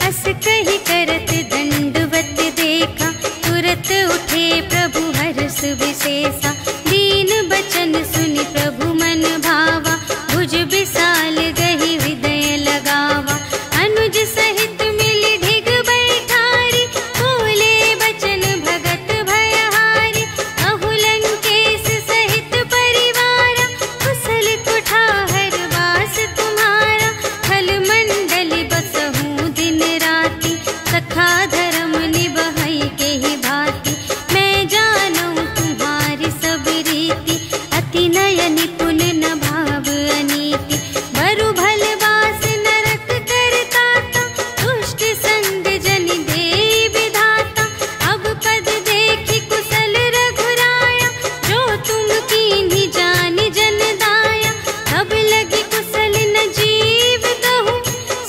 अस कहि करत दंडवत देखा, तुरत उठे प्रभु हर्ष विशेषा। दीन बचन सुनि प्रभु मन भावा, भुज विशाल गहि हृदय लगावा। अनुज सहित मिलि ढिग बैठारी, बोले बचन भगत भयहारी। अहु लंकेश सहित परिवारा, कुशल कुठार वास तुम्हारा। खल मंडल बसहु दिन राति, सखा धर्म निबहै केहि भांति। मैं जानऊ तुम्हारी सब रीति, अति नय निपुण न भाव अनीति। बरु भल बास नरक करताता, दुष्ट संग जन देई विधाता। अब पद देखि कुशल रघुराया, जो तुम कीन्ही जानि जन दाया। तब लगी कुशल न जीव कहूँ,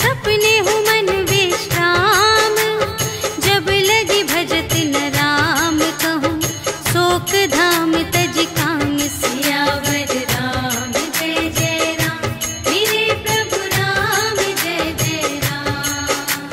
सपने हूँ मन विश्राम। जब लगी भजत न राम कहूँ, शोक धाम तज काम। सियावर राम जय जय राम, मेरे प्रभु राम जय जय राम।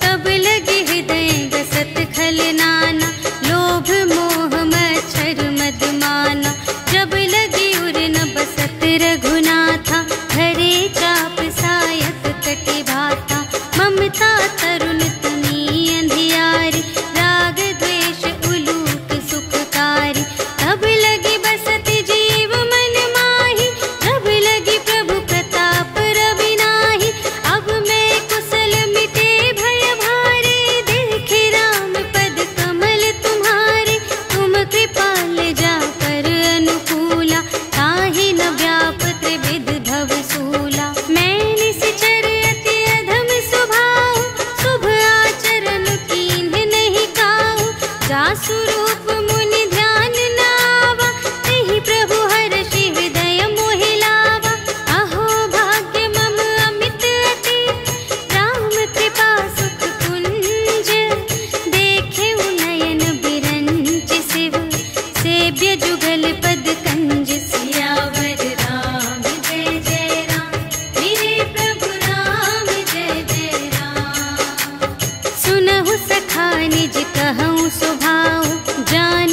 तब लगे हृदय गसत खल नाना, लोभ मोह मच्छर मद माना। जब लगी उर न बसत रघुनाथा, धरे चाप सायक कटि भाता। ममता तरुण तनी अंधियारी, राग द्वेष उलूक सुखकारी। तब लगी बसत जीव मन माही, जब लगी प्रभु प्रताप रवि नाही। अब मैं कुशल मिटे भय भारे, देखे राम पद कमल तुम्हारे। तुम कृपाल जा पर अनुकूला, ताहि न व्याप त्रिविध भव सूला। मैं निश्चर अति अधम स्वभाव, शुभ आचरण कीन्ह नहीं काहू। जासु रूप मुनि ध्यान न आवा, तेहि प्रभु हर्षि हृदय मोहि लावा। अहो भाग्य मम अमित अति, राम कृपा सुख कुंज। देखे नयन बिरंच शिव, सेव्य जुगल पद कंज। सियावर राम जय जय राम, मेरे प्रभु राम जय जय राम। सुनहु सखा निज कहऊँ स्वभाव, जान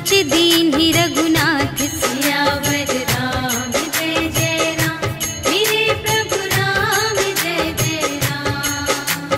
सोच दीन ही रघुनाथ। सियावर राम जय जय राम, मेरे प्रभु राम जय जय राम।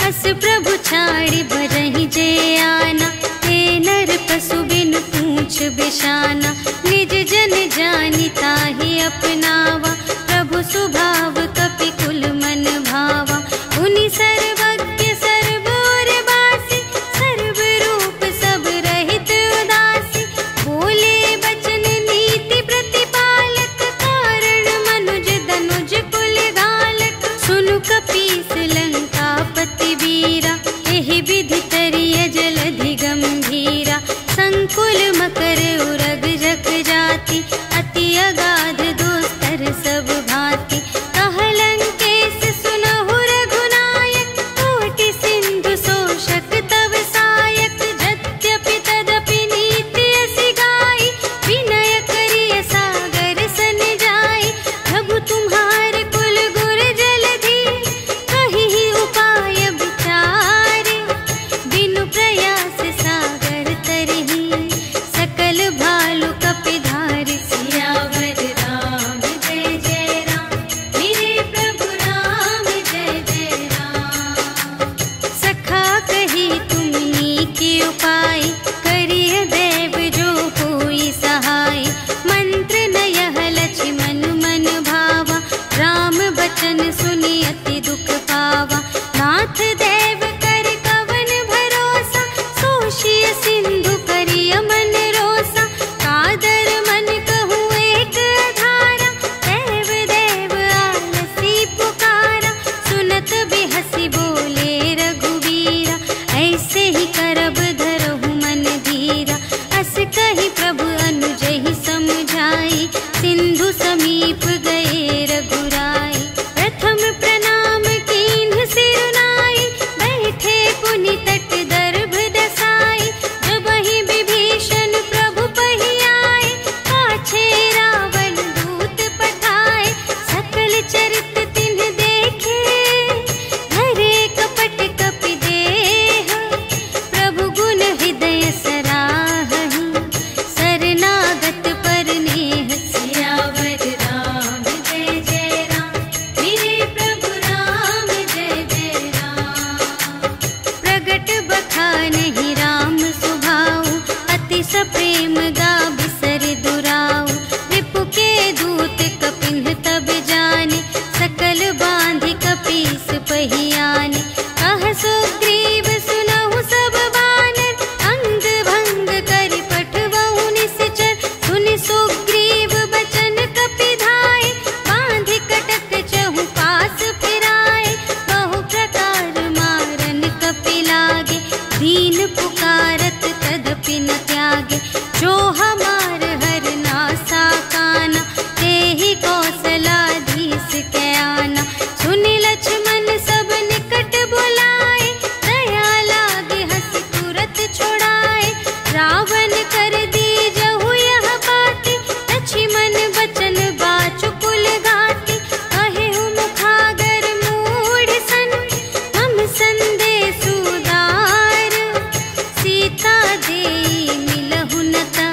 अस प्रभु छाड़ बरहि जे आना, हे नर पशु बिन पूछ बिशाना। निज जन जानि ताहि अपनावा, प्रभु सुभाव कपि कुल मन भावा। उनि सर्वज्ञ सर्व और बासी, सर्व रूप सब रहित उदासी। बोले बचन नीति प्रतिपालक, कारण मनुज धनुज कुल घालक। सुनु कपीस लंकापति वीरा, एहि विधि तरिय जलधि गंभीरा। संकुल मकर उरग जख जाति, अति अगाध दोस्तर सब भांति। कहलंकेश सुनहु रघुनायक, कोटि सिंधु शोषक तव सायक। यद्यपि तदपि नीति असि गाई, विनय करिय सागर सन जाई। प्रभु तुम्हार कुल गुर जलधि, कहिहि उपाय विचारे। बिनु प्रयास सागर तरहि, सकल भालु कपिधारि। सियावर राम जय जय राम, मेरे प्रभु राम जय जय राम। सखा कही तुमनी के उपाय, करिय देव जो होई सहाय। मंत्र नयह लक्ष्मण मन भावा, राम बचन सुनि अति दुख पावा। नाथ देव कर कवन भरोसा, सोषिय सिंधु करिय मन रोसा। कादर मन कहूँ एक अधारा, देव देव आलसी पुकारा। सुनत बिहसी बोले रघुवीरा, ऐसे ही करब धरहु मन धीरा। अस कही प्रभु अनुजहि समझाई, सिंधु समीप गए रघुराई। प्रथम प्रणाम कीन्ह सिरुनाई, बैठे पुनि तट दर्भ दसाई। जबहि विभीषण प्रभु पहि आए, पाछे रावण दूत पठाए। सकल चरित तिन्ह देखे, धरे कपट कपि देह। प्रभु गुण हृदय सराहहि, शरणागत पर नेह। सियावर राम जय जय राम, मेरे प्रभु राम जय जय राम। प्रगट बखानहि राम सुभाऊ, अति सप्रेम गा बिसर दुराऊ। रिपु के दूत कपिन्ह तब जाने, सकल बांधि कपीस पहि आने। कह सुग्रीव सुनहु सब बानर, अंग भंग करि पठवहु निश्चर। सुनि सुग्रीव बचन कपिधाय, बांधि कटक चहु पास फिराए। बहु प्रकार मारन कपि लागे, दीन पुकारत तदपि न त्यागे। जो हमार हर नासा काना, तेहि कौशलाधीश के आना। सुनि लक्ष्मण सब निकट बुलाए, दया लागे हँसि तुरत छुड़ाए। रावण कर दीजहु यह बाती, लक्ष्मण बचन बाचु कुल घाती। कहेहु मुखागर मूढ़ सन, हम संदेश उदार। सीता देई मिलहु न ता,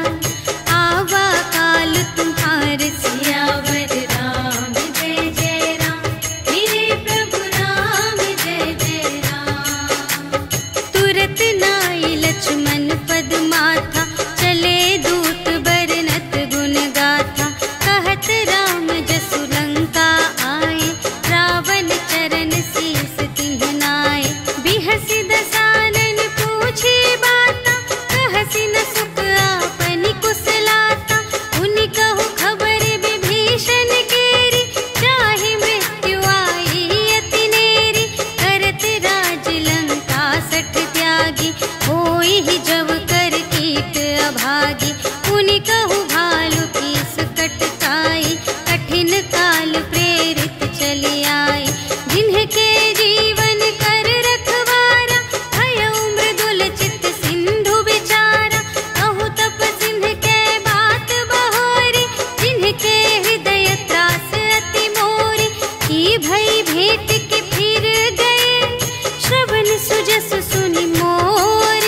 आवा काल तुम्हार। सियावर राम जय जय राम, मेरे प्रभु राम जय जय राम। तुरत नाई लक्ष्मण पद माथा, चले दूत बरनत गुण गाथा। कहत राम जसु लंका आए, रावण चरण शीस तिन्ह नाए। बिहसि दसानन पूछे बाता, कहसि न सुख आपनि कुशलाता। उनि कहु खबर विभीषण केरी, चाहे मृत्यु आई अति नेरी। करत राज लंका सठ त्यागी, होई ही जब कर कीट अभागी। उनि कहु भालु कीस कटकाई, कठिन काल प्रेरित चली आई। जिन्हके जीवन कर रखवारा, भयउ मृदुल चित्त सिंधु विचारा। कहु तप सिंह के बात बहोरी, जिन्हके हृदय त्रास अति मोरी। की भई भेंट के फिर गए, श्रवण सुजस सुनि मोर।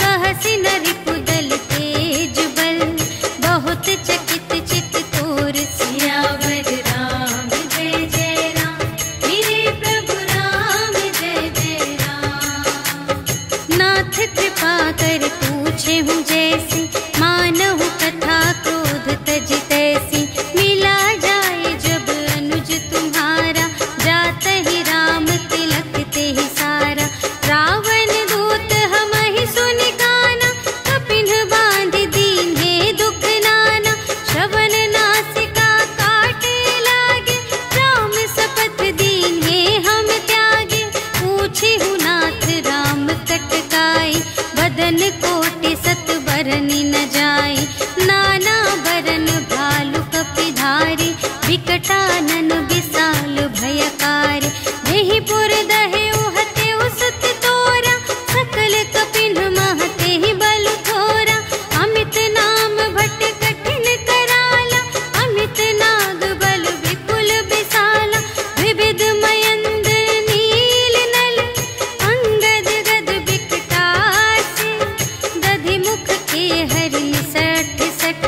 कहसि न रिपु दल ते जाई। नाना बरन भालु कपिधारी, विकटानन विशाल भयकारी। देहि पुर दहे उहते उसत तोरा, सकल कपिन महते ही बल थोरा। अमित नाम भट कठिन कराला, अमित नाग बल विपुल विशाला। विविध मयंद्र नील नल, अंगद गद विकटासी। दधि मुख के हरि सठ सठ,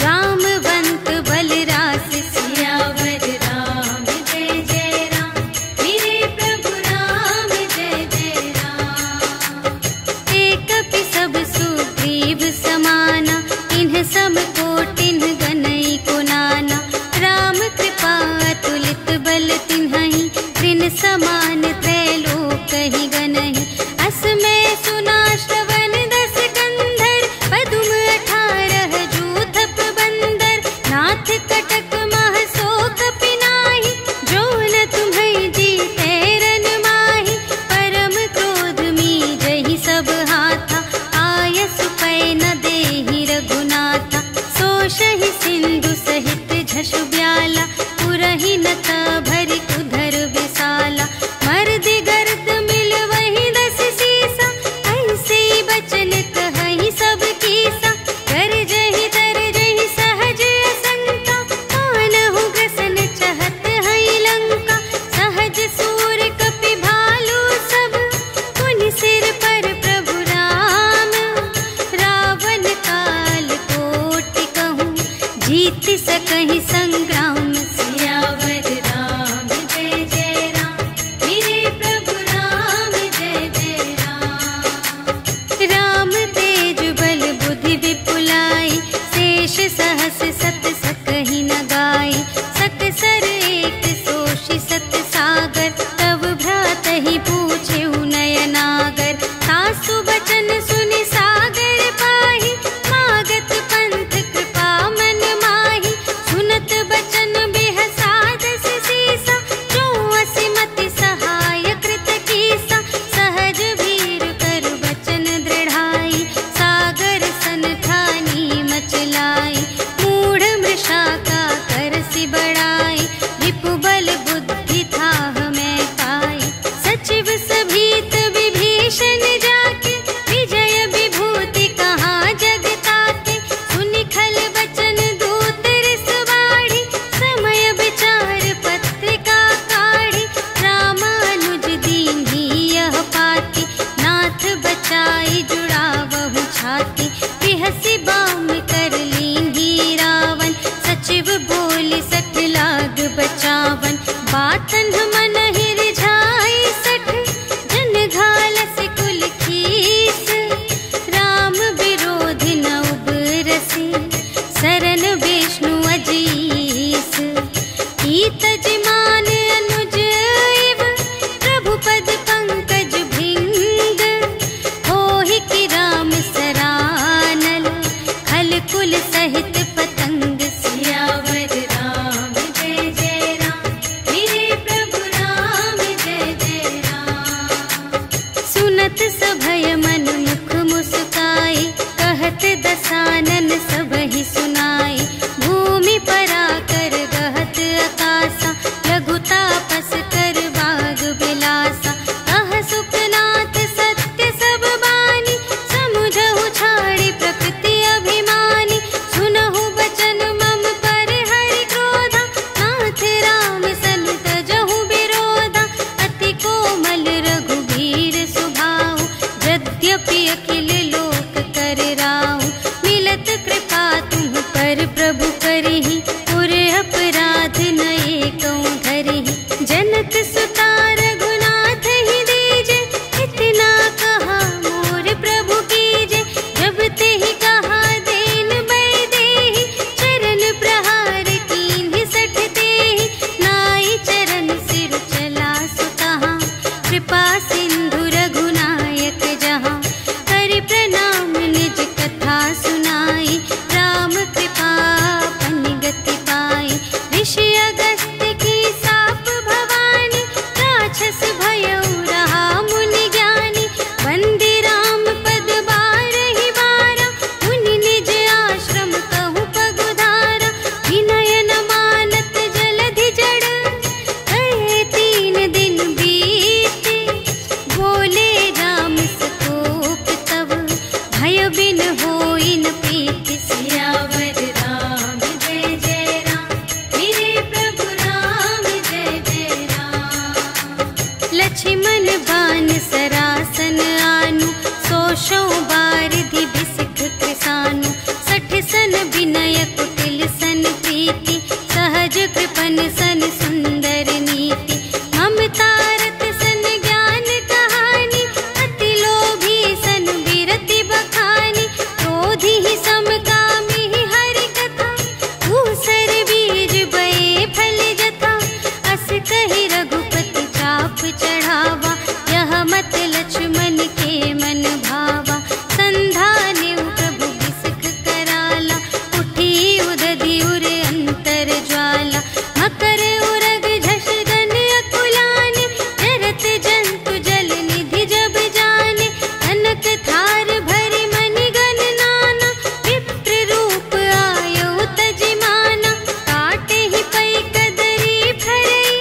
जामवंत बलरासी। सियावर राम जय जय राम, मेरे प्रभु राम जय जय राम। एक कपि सब सुग्रीव समाना, इन्ह सम कोटिन्ह गनई को नाना। राम कृपा अतुलित बल तिन्हहि, त्रिन समान त्रैलोकहि गनहि। अस मैं सुना श्रवण दस कंधर, पदुम 18 जूथप बंदर। नाथ कटक मह सो कपि नाहि, जो न तुम्है जीते रन माहि। परम क्रोध मीजहि सब हाथा, आयस पै न देहि रघुनाथा। सोषहि सिंधु सहित झषु ब्याला, पुरहि नत भरि उधर विशाला। मर्दि गर्द मिल वही 10 सीसा, ऐसे बचन कहहि सब कीसा। गरजहि तरजहि सहज असंका, मानहु ग्रसन चहत हई लंका। सहज सूर कपि भालु सब, पुनि सिर पर प्रभु राम। रावण काल कोटि कहूँ, जीत सकहि संग्राम। सियावर राम जय जय राम, मेरे प्रभु राम जय जय राम। राम तेज बल बुद्धि विपुलाई, शेष सहस सत सकहि न गाई। सकसर एक सोषि सत सागर, तब भ्रातहि पूछेउ नयनागर। सासु बचन सुनि सागर पाहि, मागत पंथ कृपा मन माहि। सुनत सठ सन विनय कुटिल सन प्रीति, सहज कृपन सन सुंदर नीति। ममता रत सन ज्ञान कहानी, अति लोभी सन विरति बखानी। क्रोधी ही समकामी ही हरि कथा, दूसर बीज बये फल जथा। अस कहि रघुपति चाप चढ़ावा, यह मत लक्ष्मण के मन भावा। संधाने प्रभु बिसख कराला, उठी उदधि उर अंतर ज्वाला। मकर उरग झष गन अकुलाने, जरत जंतु जल निधि जब जाने। कनक थार भरि मनि गण नाना, विप्र रूप आयो तजिमाना। काटे ही पै कदरी फरई,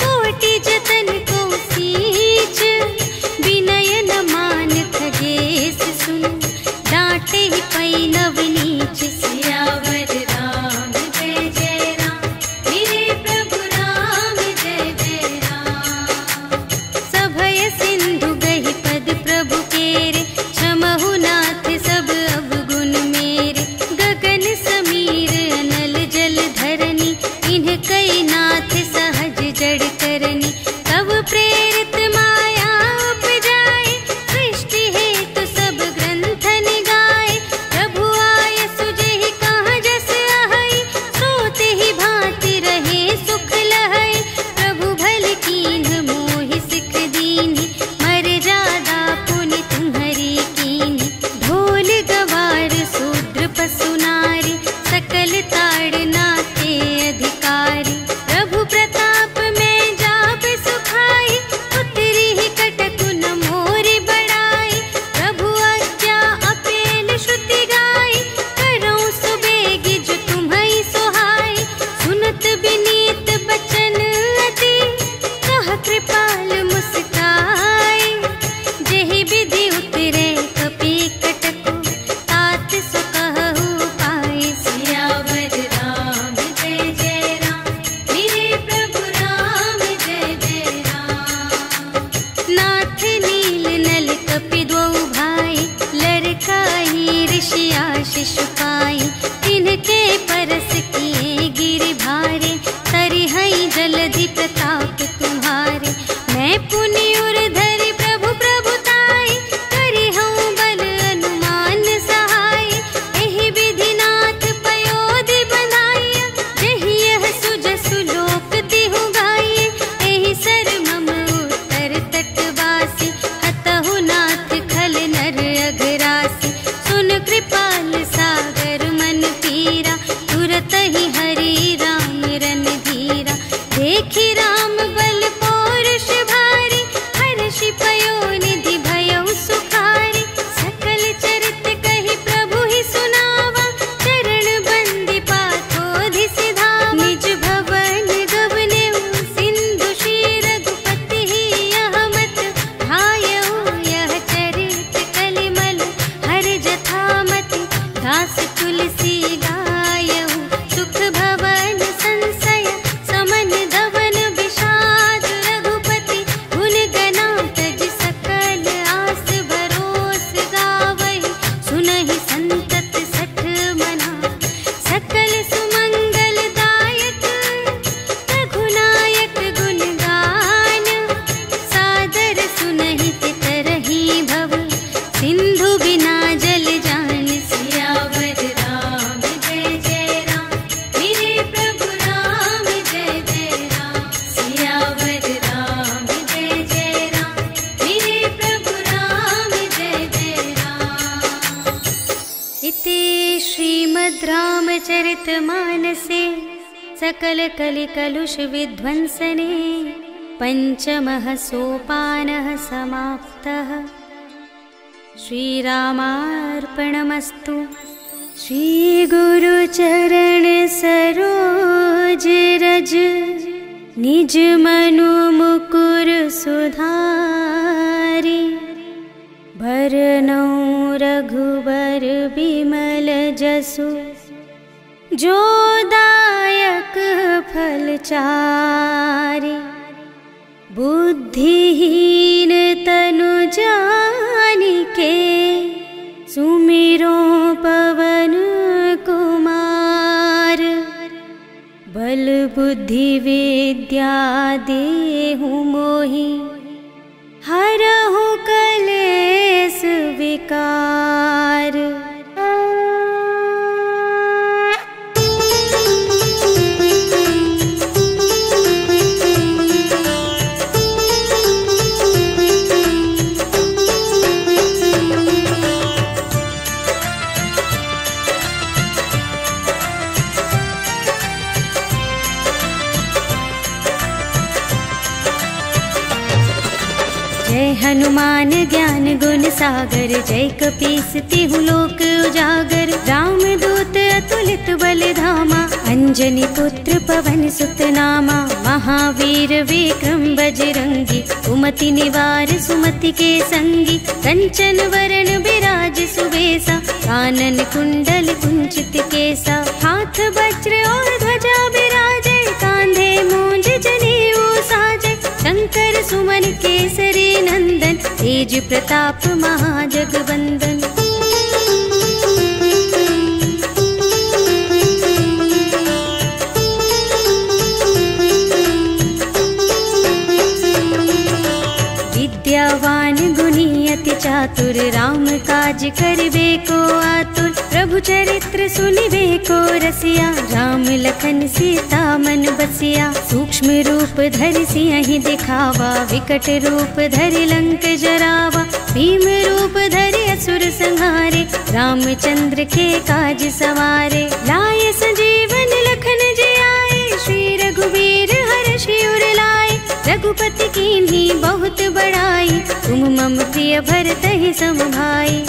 कोटि जतन को सींच। विनय न मान खगेश सुन, डांटे ही पै नव नीच। सियावर राम जय जय राम, मेरे प्रभु राम जय जय राम। सभय सिंधु गहि पद प्रभु केरे, क्षमहु नाथ सब अवगुण मेरे। गगन समीर अनल जल धरनी, इन्ह कई नाथ सहज जड़ करनी। तब प्रेरित माया उपजाए, सृष्टि हेतु सब ग्रंथन गाए। प्रभु आय सुजेहि कहाँ जस अहै, सोते ही भांति रहे सुख लहै। प्रभु भल कीन्ह मोहि सिख दीन्हि, मर्यादा पुनि तुम्हरी कीन्हि। ढोल गवार शूद्र पशु नारी, सकल ताड़ नाते अधिकारी। प्रभु प्रताप में जाप सुखाई, उतरी ही कटकु न मोरि बड़ाई। प्रभु आज्ञा अपेल श्रुति गाई, करऊँ सुबेगी जो तुम्है सोहाई। सुनत विनीत बचन अति, कह कृपाल मुस्काई। जेहि विधि उतरे कपि कटकु, तात सो कहु पाई। सियावर राम जय जय राम, मेरे प्रभु राम जय जय राम। नाथ नील नल कपि द्वौ भाई, लरकाई ऋषि आशीष पाई। तिनके परस किए गिरि भारे, तरिहै जलधि प्रताप तुम्हारे। मैं पुनि उर धरि प्रभु प्रभुताई, करिहउँ बल अनुमान सहाय। एहि विधि नाथ पयोधि बंधाइया, जेहि यह सुजसु लोक तिहु गाइए। एहि सर मम उत्तर तटवासी, हतहु नाथ खल नर अघरासी। सुन कृपाल सागर मन पीरा, तुरत ही हरि राम रन धीरा। देखि राम बल पौरुष भारी, हर्षि पयो निधि भयउ सुखारी। सकल चरित कहि प्रभु ही सुनावा, चरण बंदी पाथोधि सिधावा। निज भवन गवनेउ सिंधु श्री रघुपति ही, यह मत भायउ यह चरित कलिमल। हर जथामति दास तुलसी गायउ, सुख भवन संशय समन धवन विषाद। रघुपति गुण गना तज सकल आस, भरोस गावहि सुनहि संतत सठ मना। सकल सुमंगल दायक रघुनायक गुण गान, सादर सुनहि तितरहि भव, सिंधु बिना जल जान। सियावर राम जय जय राम, मेरे प्रभु राम जय जय राम। सियावर राम जय जय राम, मेरे प्रभु राम जय जय राम। इति श्रीमद् रामचरितमानसे सकल कलि कलुष विध्वंसने, पंचमः सोपानः समाप्तः। श्रीरामार्पणमस्तु। श्री गुरु चरण सरोज रज, निज मनु मुकुर सुधारी। भरनउँ रघुबर बिमल जसु, जो दायक फल चारि। बुद्धिहीन तनु जानिके, सुमिरो पवन बुद्धि विद्या देहु मोहि, हरहु कलेस विकार। जय हनुमान ज्ञान गुण सागर, जय कपीस तिहु लोक उजागर। राम दूत अतुलित बल धामा, अंजनी पुत्र पवन सुत नामा। महावीर विक्रम बजरंगी, कुमति निवार सुमति के संगी। कंचन वरण विराज सुबेसा, कानन कुंडल कुंचित केसा। हाथ वज्र और ध्वजा विराजे, कांधे मूंज जनेऊ साजे। शंकर सुमन केसरी नंदन, तेज प्रताप महाजगवंदन। विद्यावान गुणी अति चातुर, राम काज करिबे को आतुर। प्रभु चरित्र सुनिबे को रसिया, राम लखन सीता मन बसिया। सूक्ष्म रूप धरि सियहि दिखावा, विकट रूप धरि लंक जरावा। भीम रूप धरि असुर संहारे, रामचंद्र के काज सवारे। लाए संजीवन लखन जियाए, श्री रघुवीर हर्षि उर लाए। रघुपति कीन्ही बहुत बड़ाई, तुम मम प्रिय भरतहि सम भाई।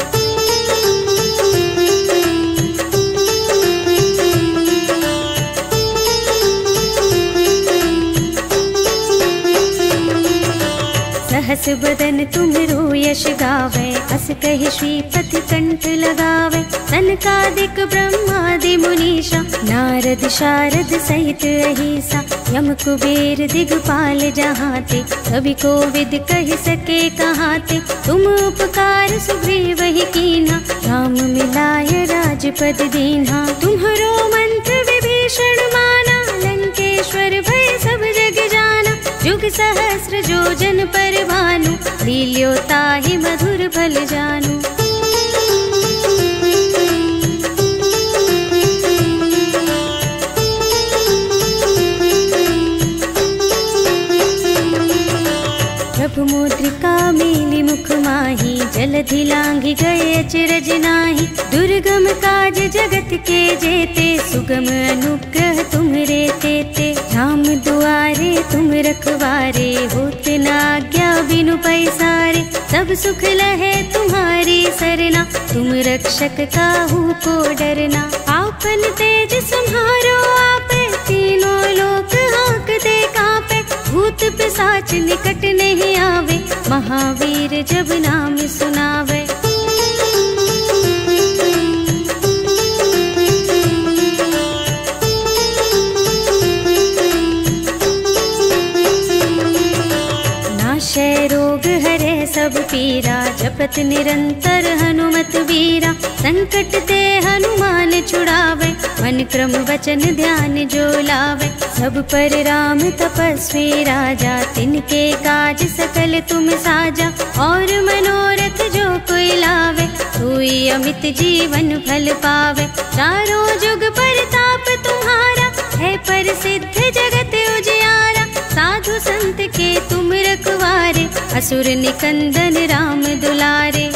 सहस बदन तुमरो यश गावे, अस कहि श्रीपति कंठ लगावे। सनकादिक ब्रह्मादि मुनीषा, नारद शारद सहित अहिसा। यम कुबेर दिगपाल जहाते, कवि कोविद कहि सके कहाते। तुम उपकार सुग्रीव ही कीन्हा, राम मिलाय राजपद दीन्हा। तुम्हरो मंत्र विभीषण माना, लंकेश्वर भय सब जग जाना। जुग सहस्र जो जन पर भानु, लील्यो ताहि मधुर फल जानू। प्रभु मुद्रिका मेलि मुख माहि, जलधि लांघि गए अचरज नाहि। दुर्गम काज जगत के जेते, सुगम अनुग्रह तुम्हरे तेते। राम दुआरे तुम रखवारे, होत न आज्ञा बिनु पैसारे। सब सुख लहे तुम्हारी सरना, तुम रक्षक काहू को डरना। आपन तेज सम्हारो आपे, तीनों लोक हांकते कांपे। भूत पिशाच निकट नहीं आवे, महावीर जब नाम सुनावे। नाशय रोग हरे सब पीरा, जपत निरंतर हनुमत वीरा। संकट ते हनुमान छुड़ावे, मन क्रम वचन ध्यान जो लावे। सब पर राम तपस्वी राजा, तिनके काज सकल तुम साजा। और मनोरथ जो कोई लावे, सोई अमित जीवन फल पावे। चारों जुग परताप तुम्हारा, है प्रसिद्ध जगत उजियारा। साधु संत के तुम रखवारे, असुर निकंदन राम दुलारे।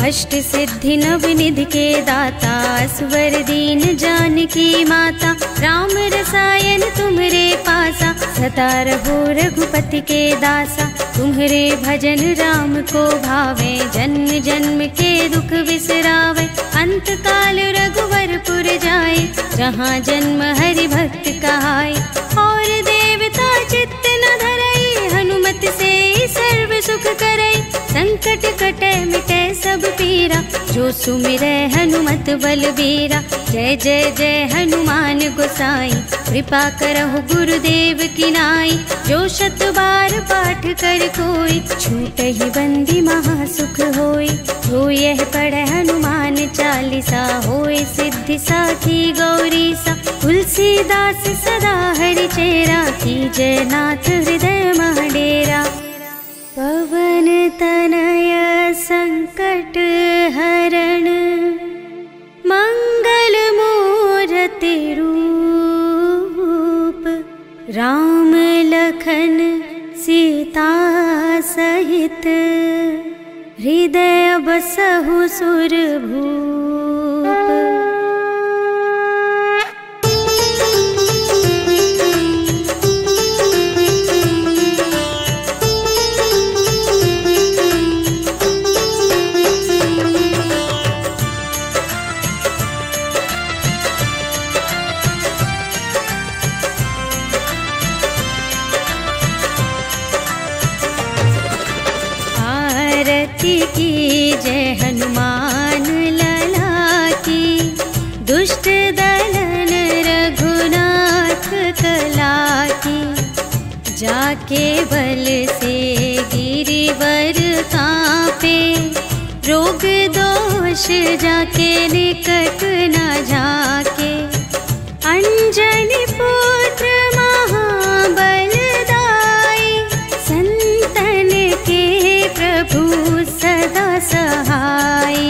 अष्ट सिद्धि नव निधि के दाता, असवर दीन जानकी माता। राम रसायन तुम्हरे पासा, सदा रहो रघुपति के दासा। तुम्हरे भजन राम को भावे, जन्म जन्म के दुख बिसरावे। अंत काल रघुवरपुर जाए, जहाँ जन्म हरि भक्त कहाए। और देवता चित्त न धरई, हनुमत से सर्व सुख करई। संकट कटे मिटे सब पीरा, जो सुमिरै हनुमत बलबीरा। जय जय जय हनुमान गोसाई, कृपा करहु गुरुदेव की नाई। जो 100 बार पाठ कर कोई, छूट ही बंदी महासुख होई। जो यह पढ़े हनुमान चालीसा, होए सिद्धि साखी गौरी सा। तुलसीदास सदा हरि चेरा, कीजय नाथ हृदय मह डेरा। पवन तनय संकट हरण, मंगल मूर्ति रूप। राम लखन सीता सहित, हृदय बसहु सुरभूप। आरती की जय हनुमान लला की, दुष्ट दलन रघुनाथ कला की। जाके बल से गिरिवर कांपे, रोग दोष जाके निकट न झाके। अंजनी पुत्र महाबलदाई, संतन के प्रभु सदा सहाय।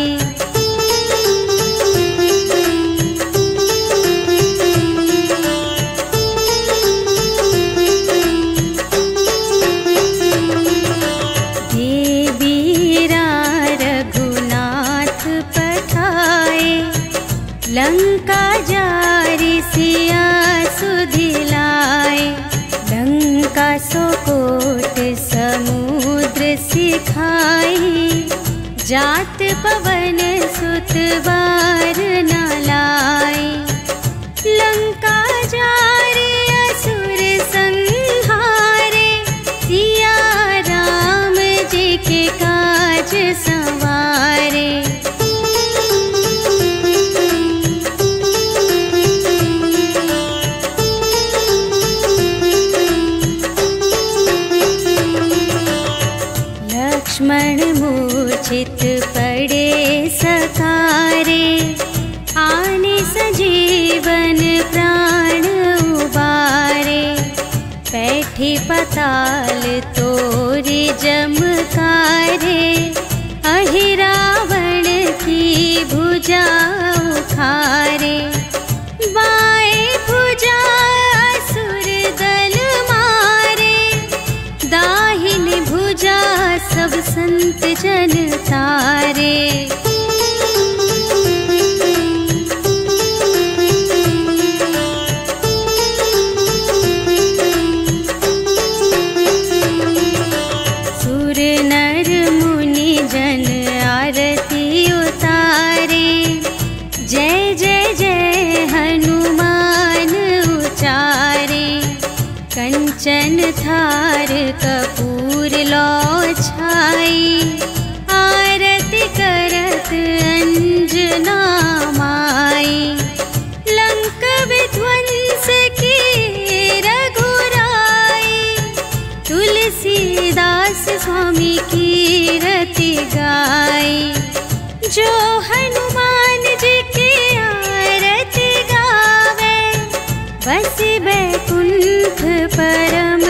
देवीरा रघुनाथ पठाए, लंका जारी सिया सुधिलाए। लंका सोकोट समुद्र सिखाई, जात पवन सुत बार न लाई। लंका जारी असुर संहारे, सिया राम जी के काज संवारे। लक्ष्मण मूर्छित पड़े सकारे, आने सजीवन प्राण उबारे। बैठी पताल तोरी जमकारे, अहि रावण की भुजा उखारे। बाएं भुजा असुर दल मारे, दाहिनी भुजा सब संत जन तारे। सुर नर मुनि जन आरती उतारे, जय जय जय हनुमान उचारे। कंचन थार कपूर लो छाई, आरती करत अंजना माई। लंक विध्वंस की रघुराई, तुलसीदास स्वामी की रति गाई। जो हनुमान जी की आरती गावे, बस बैकुंठ परम